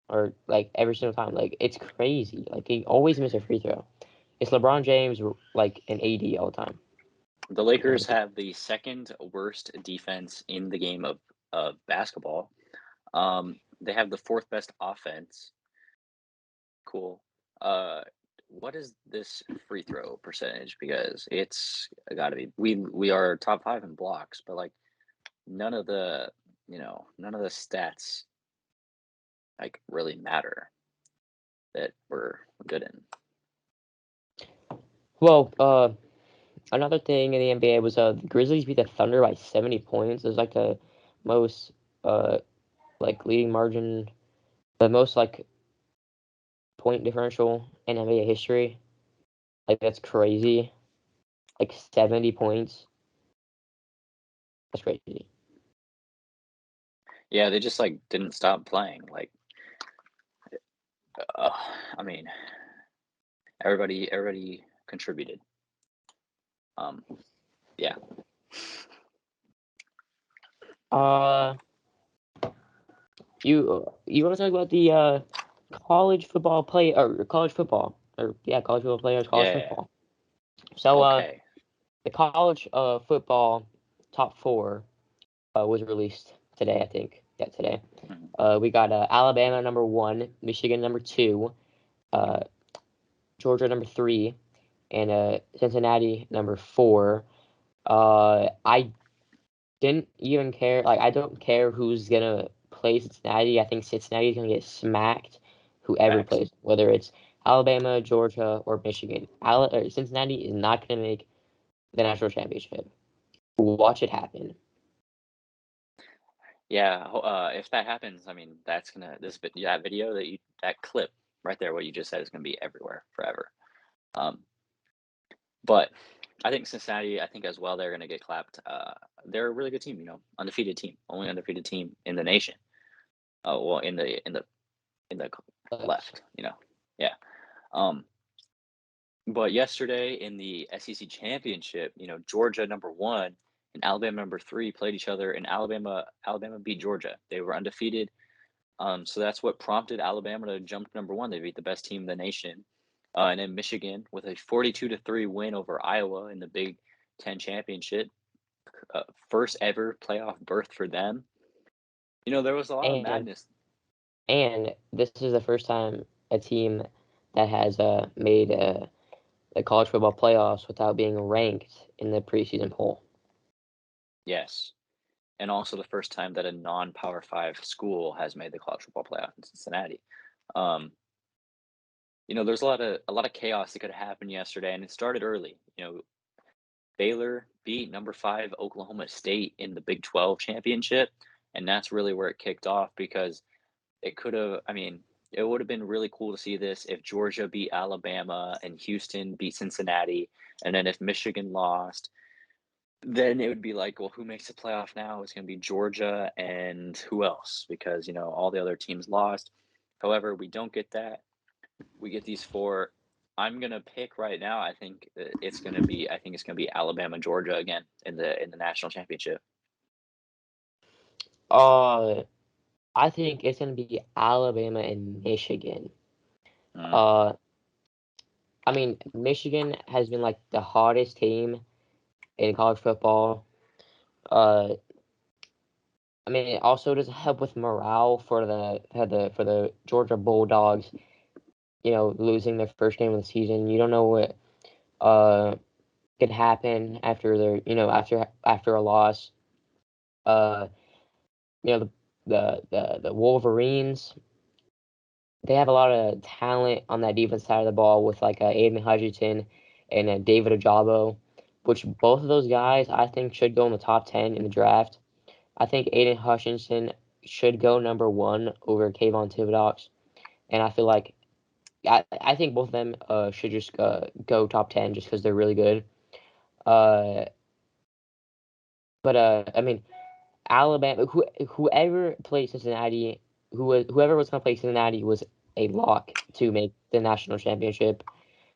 or like every single time. Like, it's crazy. Like, they always miss a free throw. It's LeBron James like an AD all the time. The Lakers have the second worst defense in the game of basketball. They have the 4th best offense. Cool. What is this free throw percentage? Because it's got to be. We are top 5 in blocks, but like none of the stats like really matter that we're good in. Well, another thing in the NBA was the Grizzlies beat the Thunder by 70 points. It was like the most like leading margin, the most like point differential in NBA history. Like, that's crazy. Like 70 points. That's crazy. Yeah, they just like didn't stop playing. Like, I mean, everybody contributed. Yeah. You want to talk about the college football college football players, college Yeah. football. So Okay. the college football top 4 was released today, I think. Yeah, today. We got Alabama number 1, Michigan number 2, Georgia number 3, and Cincinnati number 4. I didn't even care. Like, I don't care who's gonna play Cincinnati. I think Cincinnati's gonna get smacked, whoever Facts. plays, whether it's Alabama, Georgia, or Michigan. Cincinnati is not gonna make the national championship. Watch it happen. Yeah. If that happens, I mean, that's gonna that video that clip right there, what you just said, is gonna be everywhere forever. But I think Cincinnati, I think as well, they're gonna get clapped. They're a really good team, undefeated team, only undefeated team in the nation. Well, in the left, yeah. But yesterday in the SEC championship, Georgia number 1 and Alabama number 3 played each other, and Alabama beat Georgia. They were undefeated. So that's what prompted Alabama to jump to number 1. They beat the best team in the nation. And then Michigan with a 42-3 win over Iowa in the Big Ten championship. First ever playoff berth for them. There was a lot of madness. And this is the first time a team that has made the college football playoffs without being ranked in the preseason poll. Yes. and also the first time that a non-Power 5 school has made the college football playoff in Cincinnati. There's a lot of chaos that could have happened yesterday, and it started early. Baylor beat number 5 Oklahoma State in the Big 12 championship, and that's really where it kicked off because it would have been really cool to see this if Georgia beat Alabama and Houston beat Cincinnati, and then if Michigan lost, then it would be like, well, who makes the playoff now? It's going to be Georgia and who else? Because, all the other teams lost. However, we don't get that. We get these 4. I'm going to pick right now. I think it's going to be Alabama, Georgia again in the national championship. I think it's going to be Alabama and Michigan. Michigan has been like the hottest team in college football. It also doesn't help with morale for the Georgia Bulldogs. Losing their first game of the season. You don't know what could happen after after a loss. The Wolverines, they have a lot of talent on that defense side of the ball with like Aiden Hutchinson and David Ojabo, which both of those guys I think should go in the top 10 in the draft. I think Aiden Hutchinson should go number 1 over Kayvon Thibodeaux, and I feel like I think both of them should just go top 10 just because they're really good. Alabama, whoever played Cincinnati, whoever was going to play Cincinnati was a lock to make the national championship.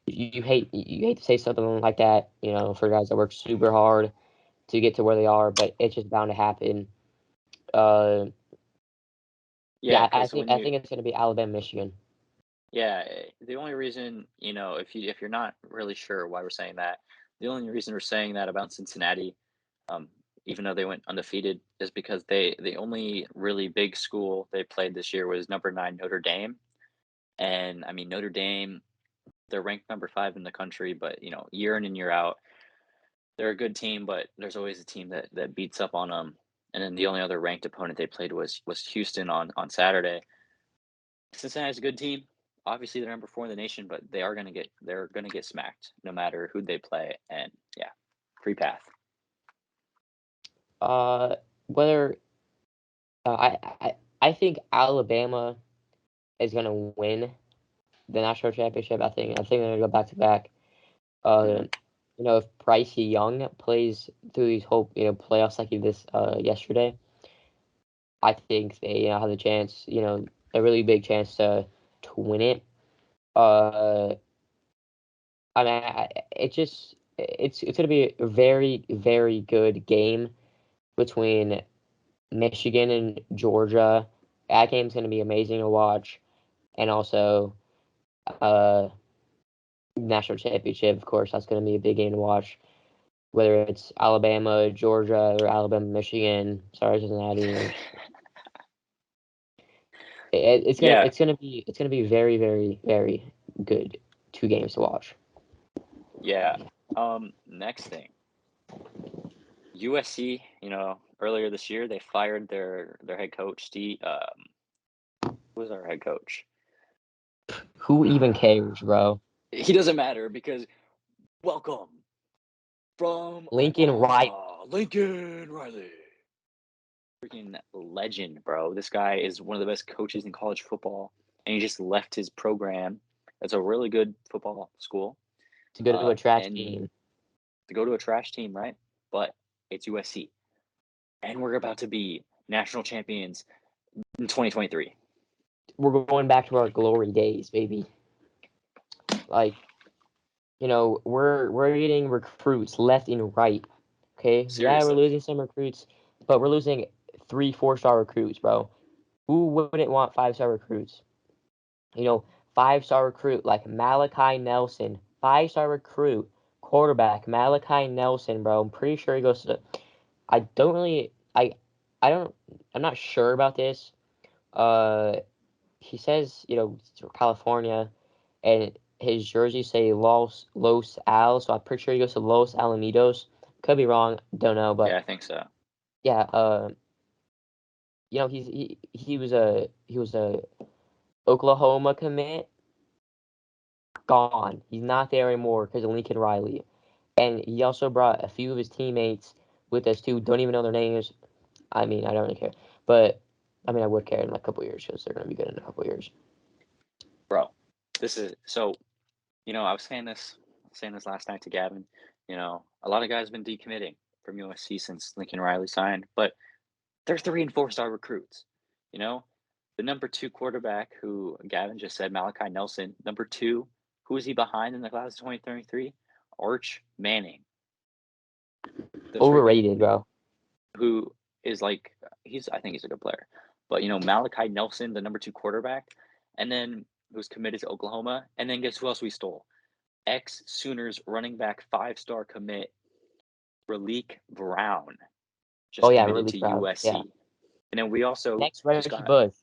You hate to say something like that, for guys that work super hard to get to where they are, but it's just bound to happen. I think it's going to be Alabama, Michigan. Yeah, the only reason, if you're not really sure why we're saying that, the only reason we're saying that about Cincinnati, even though they went undefeated, is because the only really big school they played this year was number 9 Notre Dame. And Notre Dame, they're ranked number 5 in the country, but year in and year out, they're a good team, but there's always a team that beats up on them. And then the only other ranked opponent they played was Houston on Saturday. Cincinnati's a good team. Obviously, they're number 4 in the nation, but they're gonna get smacked no matter who they play. And yeah, free path. I think Alabama is gonna win the national championship. I think they're gonna go back to back. If Bryce Young plays through these whole playoffs like he did this yesterday, I think they have the chance, a really big chance to win it. It's gonna be a very, very good game between Michigan and Georgia. That game's gonna be amazing to watch, and also national championship, of course, that's gonna be a big game to watch. Whether it's Alabama, Georgia, or Alabama, Michigan. Sorry, Cincinnati. It's gonna be very, very, very good 2 games to watch. Yeah. Next thing, USC. Earlier this year they fired their head coach. Who was our head coach? Who even cares, bro? He doesn't matter because welcome from Lincoln Riley. Lincoln Riley. Freaking legend, bro. This guy is one of the best coaches in college football, and he just left his program. That's a really good football school. To go to a trash team. To go to a trash team, right? But it's USC. And we're about to be national champions in 2023. We're going back to our glory days, baby. Like, we're getting recruits left and right. Okay? Seriously. Yeah, we're losing some recruits, but we're losing 3, 4-star recruits, bro. Who wouldn't want 5-star recruits? 5-star recruit like Malachi Nelson. 5-star recruit, quarterback, Malachi Nelson, bro. I'm pretty sure he goes to I'm not sure about this. He says, California, and his jersey say Los Al, so I'm pretty sure he goes to Los Alamitos. Could be wrong, don't know, but yeah, I think so. Yeah. He was a Oklahoma commit. Gone. He's not there anymore because of Lincoln Riley. And he also brought a few of his teammates with us too. Don't even know their names. I mean, I don't really care. But, I mean, I would care in like a couple years because they're going to be good in a couple years. Bro, this is so. I was saying this last night to Gavin. A lot of guys have been decommitting from USC since Lincoln Riley signed, but they're 3 and 4-star recruits. The number 2 quarterback, who Gavin just said, Malachi Nelson. Number 2, who is he behind in the class of 2023? Arch Manning. Overrated, bro. Who is like I think he's a good player, but Malachi Nelson, the number 2 quarterback, and then who's committed to Oklahoma, and then guess who else we stole? Ex-Sooners running back 5-star commit Raleek Brown just committed to USC. Yeah. And then we also Next Reggie Bush.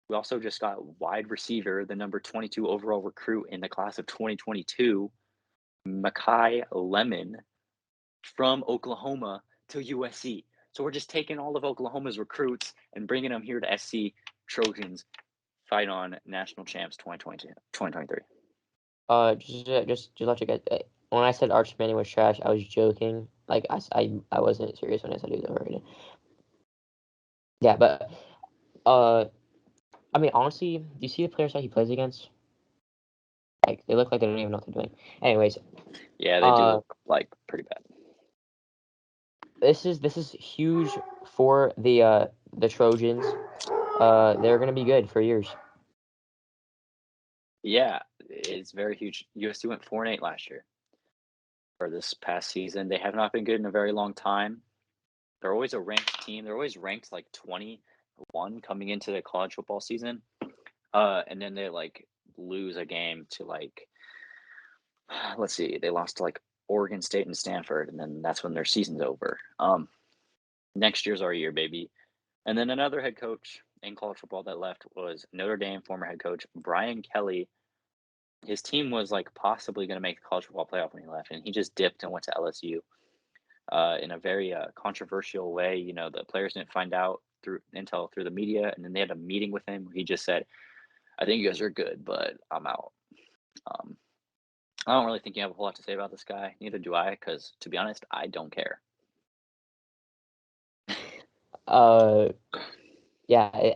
We also just got wide receiver, the number 22 overall recruit in the class of 2022, Makai Lemon, from Oklahoma to USC. So we're just taking all of Oklahoma's recruits and bringing them here to SC Trojans fight on national champs 2023. Just let you get. When I said Arch Manning was trash, I was joking. Like I wasn't serious when I said he was overrated. Yeah, but I mean, honestly, do you see the players that he plays against? Like they look like they don't even know what they're doing. Anyways. Yeah, they do look like pretty bad. This is huge for the Trojans. They're gonna be good for years. Yeah, it's very huge. USC went 4-8 last year. For this past season, they have not been good in a very long time. They're always a ranked team. They're always ranked like 21 coming into the college football season, and then they like lose a game to like, let's see, they lost to like Oregon State and Stanford, and then that's when their season's over. Next year's our year, baby. And then another head coach in college football that left was Notre Dame former head coach Brian Kelly. His team was like possibly going to make the college football playoff when he left, and he just dipped and went to LSU in a very controversial way. The players didn't find out through the media, and then they had a meeting with him where he just said, "I think you guys are good, but I'm out." I don't really think you have a whole lot to say about this guy. Neither do I, because to be honest, I don't care. Yeah,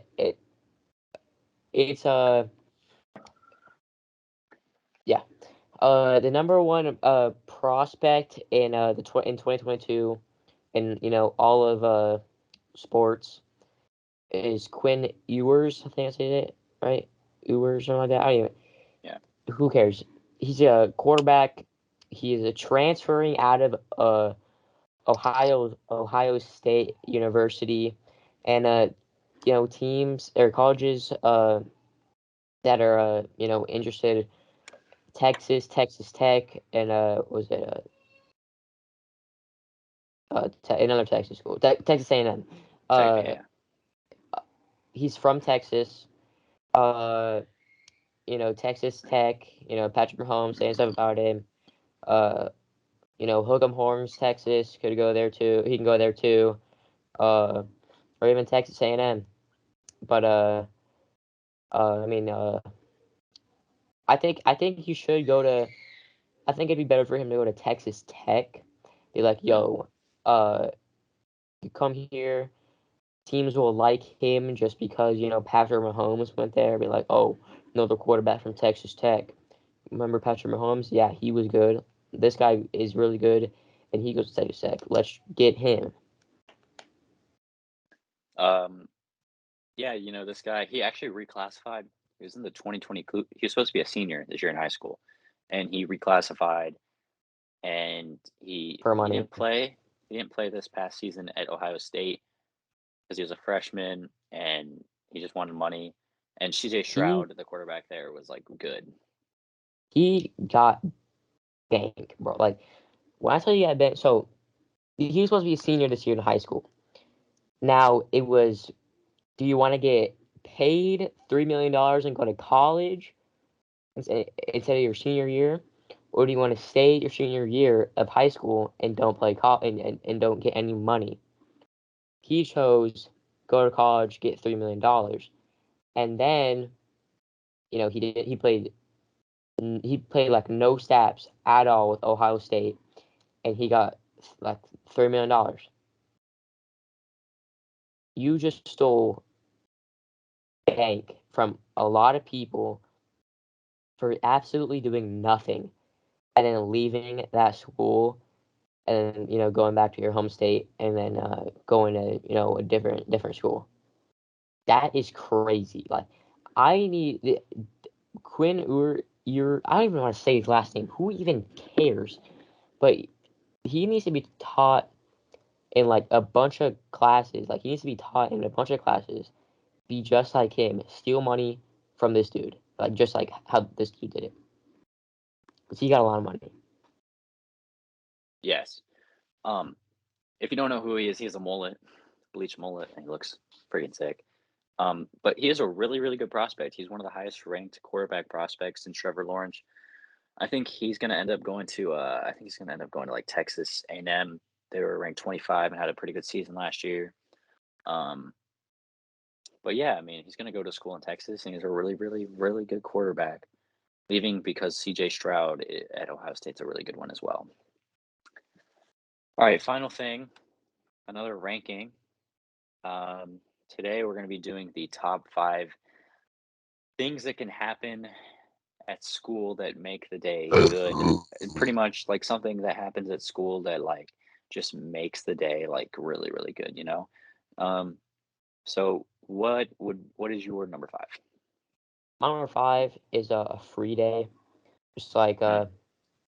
it's yeah. The number one prospect in in 2022 in all of sports is Quinn Ewers. I think I said it right. Ewers or something like that. I don't even. Yeah. Who cares? He's a quarterback. He is transferring out of Ohio State University, and teams or colleges that are interested. Texas Tech, and was it another Texas school? Texas A&M. Yeah. He's from Texas. Texas Tech. Patrick Mahomes saying stuff about him. Hook'em Horns, Texas could go there too. He can go there too. Or even Texas A&M. But I mean, I think he should go to. I think it'd be better for him to go to Texas Tech. Be like, yo, you come here. Teams will like him just because Patrick Mahomes went there. Be like, oh, another quarterback from Texas Tech. Remember Patrick Mahomes? Yeah, he was good. This guy is really good, and he goes to Texas Tech. Let's get him. Yeah, this guy, he actually reclassified. He was in the 2020. He was supposed to be a senior this year in high school, and he reclassified, and he didn't play. He didn't play this past season at Ohio State because he was a freshman, and he just wanted money. And CJ Stroud, the quarterback there, was like good. He got banked, bro. Like when I tell you he got banked, so he was supposed to be a senior this year in high school. Now it was, do you want to get paid $3 million and go to college instead of your senior year, or do you want to stay your senior year of high school and don't play and don't get any money? he chose go to college, get $3 million, and then he played like no snaps at all with Ohio State, and he got like $3 million. You just stole bank from a lot of people for absolutely doing nothing, and then leaving that school, and then going back to your home state, and then going to a different school. That is crazy. Like, I need Quinn I don't even want to say his last name. Who even cares? But he needs to be taught in like a bunch of classes. Like, he needs to be taught in a bunch of classes. Be just like him. Steal money from this dude. Like, just like how this dude did it. Because he got a lot of money. Yes. If you don't know who he has a mullet, bleach mullet, and he looks freaking sick. But he is a really, really good prospect. He's one of the highest ranked quarterback prospects in Trevor Lawrence. I think he's going to end up going to like Texas A&M. They were ranked 25 and had a pretty good season last year. But yeah, I mean, he's going to go to school in Texas, and he's a really, really, really good quarterback. Leaving because C.J. Stroud at Ohio State's a really good one as well. All right, final thing, another ranking. Today we're going to be doing the top 5 things that can happen at school that make the day good. Pretty much like something that happens at school that like just makes the day like really, really good, So what is your number 5? My number 5 is a free day. Just like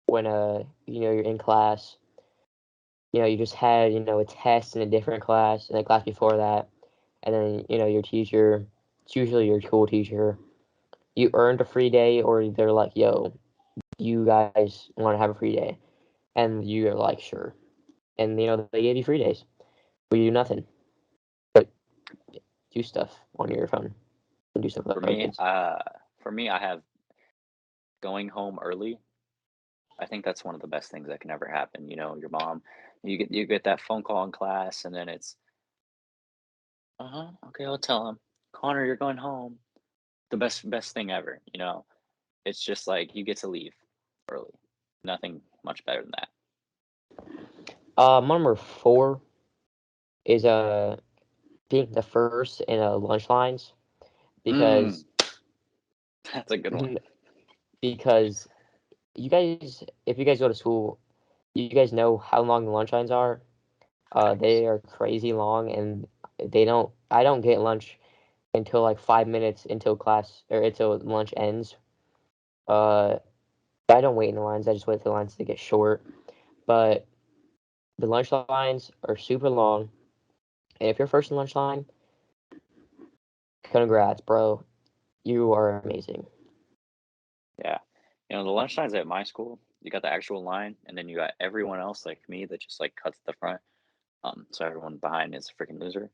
when you're in class, you just had a test in a different class, in the class before that, and then your teacher, it's usually your school teacher, you earned a free day, or they're like, yo, you guys want to have a free day, and you're like, sure, and they gave you free days, but you do nothing but do stuff on your phone and do stuff with For other me, kids. I have going home early. I think that's one of the best things that can ever happen. Your mom, you get that phone call in class, and then it's, okay, I'll tell him, Connor, you're going home. The best thing ever. It's just like you get to leave early. Nothing much better than that. Number 4 is being the first in lunch lines, because That's a good one. because if you guys go to school, you guys know how long the lunch lines are. They are crazy long, and I don't get lunch until like 5 minutes until class, or until lunch ends. I don't wait in the lines. I just wait for the lines to get short. But the lunch lines are super long, and if you're first in lunch line, congrats, bro. You are amazing. Yeah. The lunch lines at my school, you got the actual line, and then you got everyone else like me that just like cuts the front. So everyone behind is a freaking loser.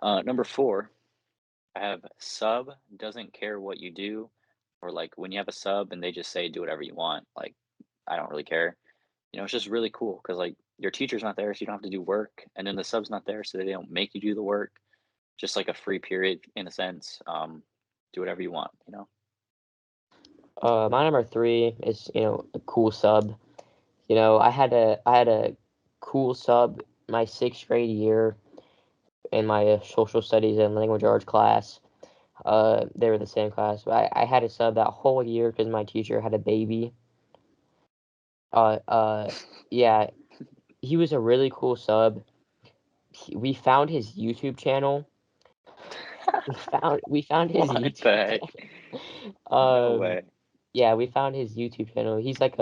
Number 4, I have sub doesn't care what you do, or like when you have a sub and they just say do whatever you want. Like, I don't really care. It's just really cool because like your teacher's not there, so you don't have to do work, and then the sub's not there, so they don't make you do the work. Just like a free period in a sense. Do whatever you want. My number 3 is a cool sub. I had a cool sub my 6th grade year in my social studies and language arts class. They were the same class, but I had a sub that whole year because my teacher had a baby. Yeah, he was a really cool sub. We found his YouTube channel. We found his What YouTube the heck? No channel. way. Yeah, we found his YouTube channel. He's like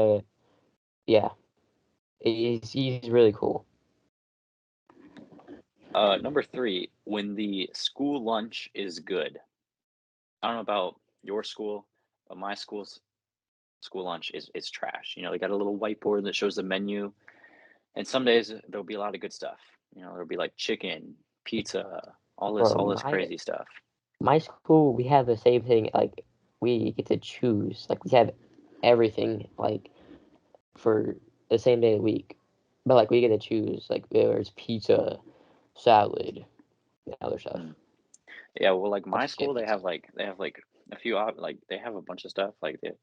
he's really cool. Number 3, when the school lunch is good. I don't know about your school, but my school's school lunch is trash. They got a little whiteboard that shows the menu, and some days there'll be a lot of good stuff. There'll be like chicken, pizza, all Bro, this crazy stuff. my school, we have the same thing. Like, we get to choose. Like, we have everything, like, for the same day of the week. But, like, we get to choose. Like, there's pizza, salad, and other stuff. Mm. Yeah, well, like my Bunch of school, they chips. have like a few like they have a bunch of stuff like the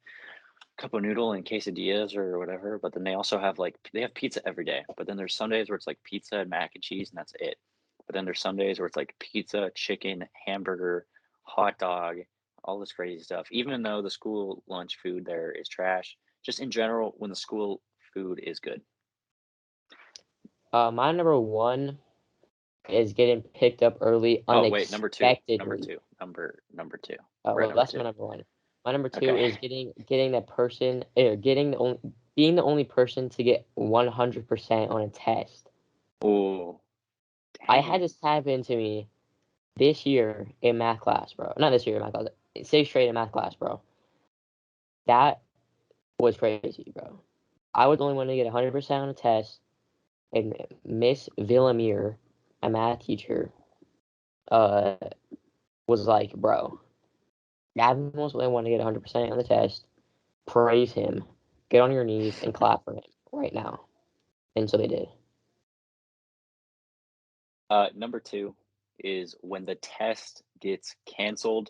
cup noodle and quesadillas or whatever. But then they also have like they have pizza every day. But then there's some days where it's like pizza and mac and cheese and that's it. But then there's some days where it's like pizza, chicken, hamburger, hot dog, all this crazy stuff. Even though the school lunch food there is trash, just in general, when the school food is good. My number one is getting picked up early Oh wait, number two. unexpectedly. Number two. Oh, We're at well, number that's two. my number one. My number two Okay. is getting that person, being the only person to get 100% on a test. Oh, I had dang. this happen to me this year in math class, bro. Not this year in math class. 6th grade in math class, bro. That was crazy, bro. I was the only one to get 100% on a test, and Miss Villamere, a math teacher, was like, bro, Gavin was the only one to get 100% on the test. Praise him. Get on your knees and clap for him right now. And so they did. Number two is when the test gets canceled.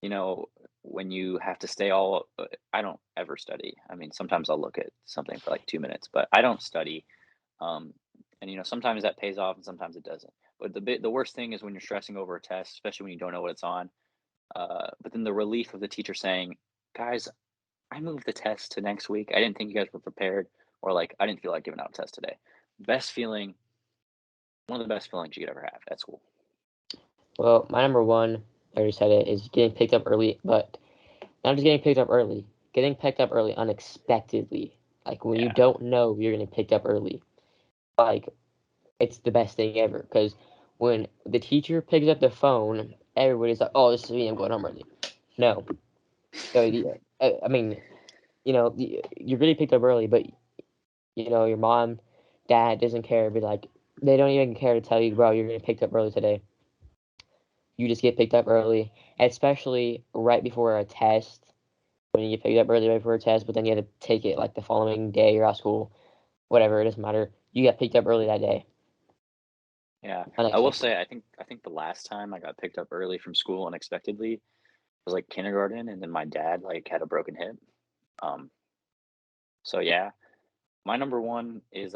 You know, when you have to stay all. I don't ever study. I mean, sometimes I'll look at something for like 2 minutes, but I don't study. Um, and sometimes that pays off and sometimes it doesn't. But the worst thing is when you're stressing over a test, especially when you don't know what it's on. But then the relief of the teacher saying, "Guys, I moved the test to next week. I didn't think you guys were prepared, or like I didn't feel like giving out a test today." Best feeling, one of the best feelings you could ever have at school. Well, my number one, I already said it, is getting picked up early, but not just getting picked up early, getting picked up early unexpectedly. Like when you Yeah. don't know you're getting picked up early. Like it's the best thing ever. Because when the teacher picks up the phone, everybody's like, oh, this is me, I'm going home early. No. I mean, you're getting picked up early, but your mom, dad doesn't care. Be like, they don't even care to tell you, bro, you're getting picked up early today. You just get picked up early, especially right before a test. When you get picked up early right before a test, but then you have to take it like the following day you're out of school, whatever, it doesn't matter. You got picked up early that day. Yeah, I will Unexpected. say I think the last time I got picked up early from school unexpectedly was like kindergarten, and then my dad like had a broken hip. Um, so yeah, my number one is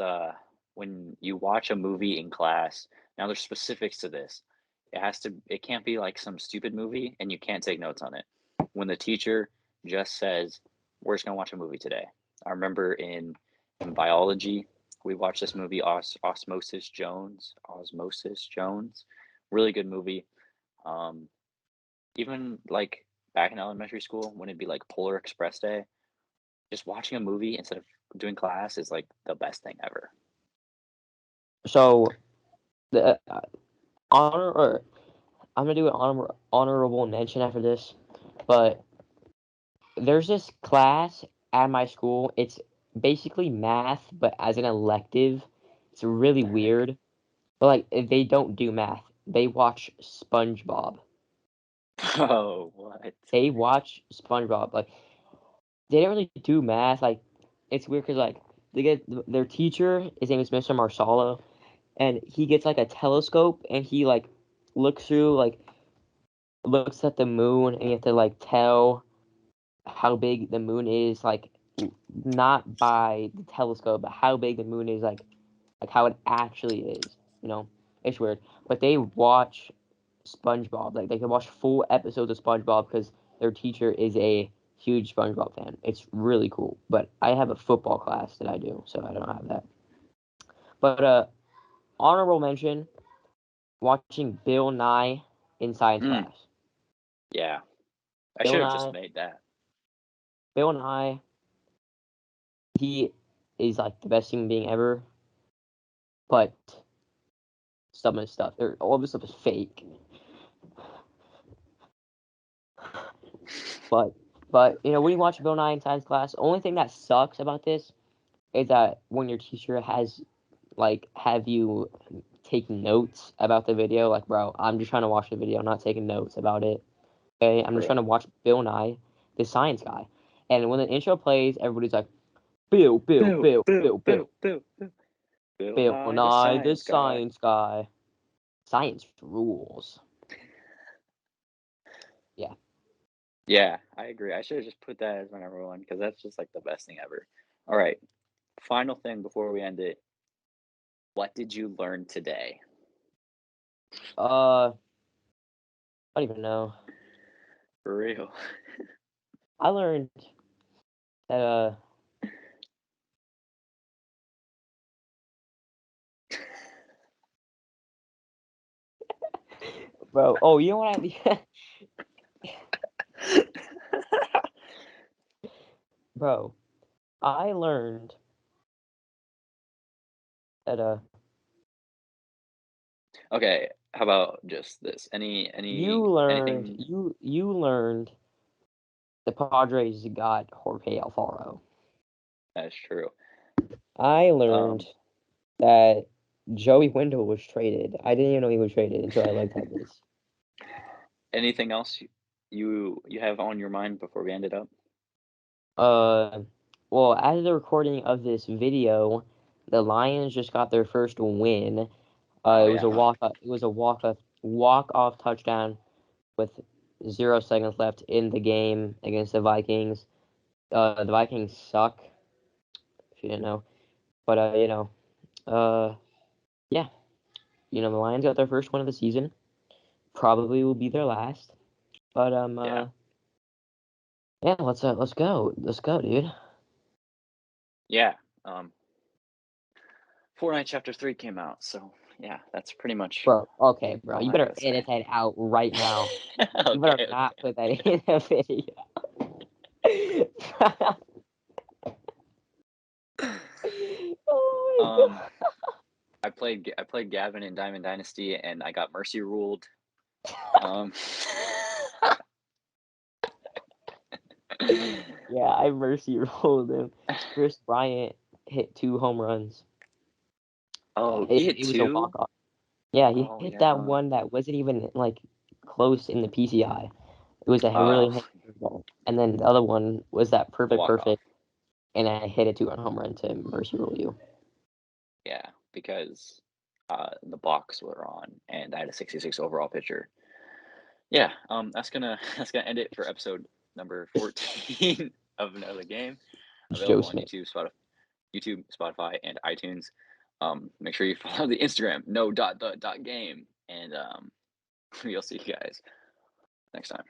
when you watch a movie in class. Now there's specifics to this. It can't be like some stupid movie and you can't take notes on it. When the teacher just says, "We're just gonna watch a movie today." I remember in biology, we watched this movie Osmosis Jones. Osmosis Jones, really good movie. Um, Even like back in elementary school, when it'd be like Polar Express Day, just watching a movie instead of doing class is like the best thing ever. So the honor, or I'm gonna do an honorable mention after this, but there's this class at my school. It's basically math, but as an elective. It's really The heck? weird. But like they don't do math. They watch SpongeBob. Oh, what? They watch SpongeBob. Like they don't really do math. Like it's weird because like they get their teacher. His name is Mr. Marsala, and he gets like a telescope and he like looks through looks at the moon and you have to like tell how big the moon is, like not by the telescope, but how big the moon is, like how it actually is. It's weird. But they watch SpongeBob. Like they can watch full episodes of SpongeBob because their teacher is a huge SpongeBob fan. It's really cool. But I have a football class that I do, so I don't have that. But honorable mention: watching Bill Nye in science Mm, class. yeah, I Bill should have just Nye, made that. Bill Nye, he is like the best human being ever. But some of his stuff, or all of his stuff is fake. But when you watch Bill Nye in science class, the only thing that sucks about this is that when your teacher has have you taking notes about the video, like bro, I'm just trying to watch the video, I'm not taking notes about it. Okay, I'm just trying to watch Bill Nye, the sciance guy. And when the intro plays, everybody's like, Bill, Bill, Boo, Bill, boo, Bill, boo, Bill. boo, boo. Bill Nye, the science guy. Science rules. Yeah. Yeah, I agree. I should have just put that as my number one because that's just like the best thing ever. All right. Final thing before we end it. What did you learn today? I don't even know. For real. I learned that bro. Oh, you know what bro, I learned that Okay, how about just this? you Anything? learned the Padres got Jorge Alfaro. That's true. I learned that Joey Wendell was traded. I didn't even know he was traded until I looked at this. Anything else you have on your mind before we end it up? Well, as the recording of this video, the Lions just got their first win. It was a walk off touchdown with 0 seconds left in the game against the Vikings. The Vikings suck, if you didn't know. But yeah, the Lions got their first win of the season. Probably will be their last. But yeah, let's go, dude. Yeah. Fortnite Chapter 3 came out, so yeah, that's pretty much. Bro, okay, bro, all you I better gotta say. edit that out right now. Okay, You better not put that in the video. Oh my God. I played Gavin in Diamond Dynasty, and I got mercy ruled. Yeah, I mercy rolled him. Chris Bryant hit 2 home runs. Oh, It he hit was a 2? walk off. Yeah, he Oh, hit yeah. that one that wasn't even like close in the PCI. It was a really nice ball. And then the other one was that perfect, and I hit a 2-run home run to mercy rule you. Yeah, because the Bucs were on, and I had a 66 overall pitcher. Yeah, that's gonna end it for episode number 14 of Another Game. Available on YouTube, Spotify, and iTunes. Make sure you follow the Instagram, no.the.game, and we'll see you guys next time.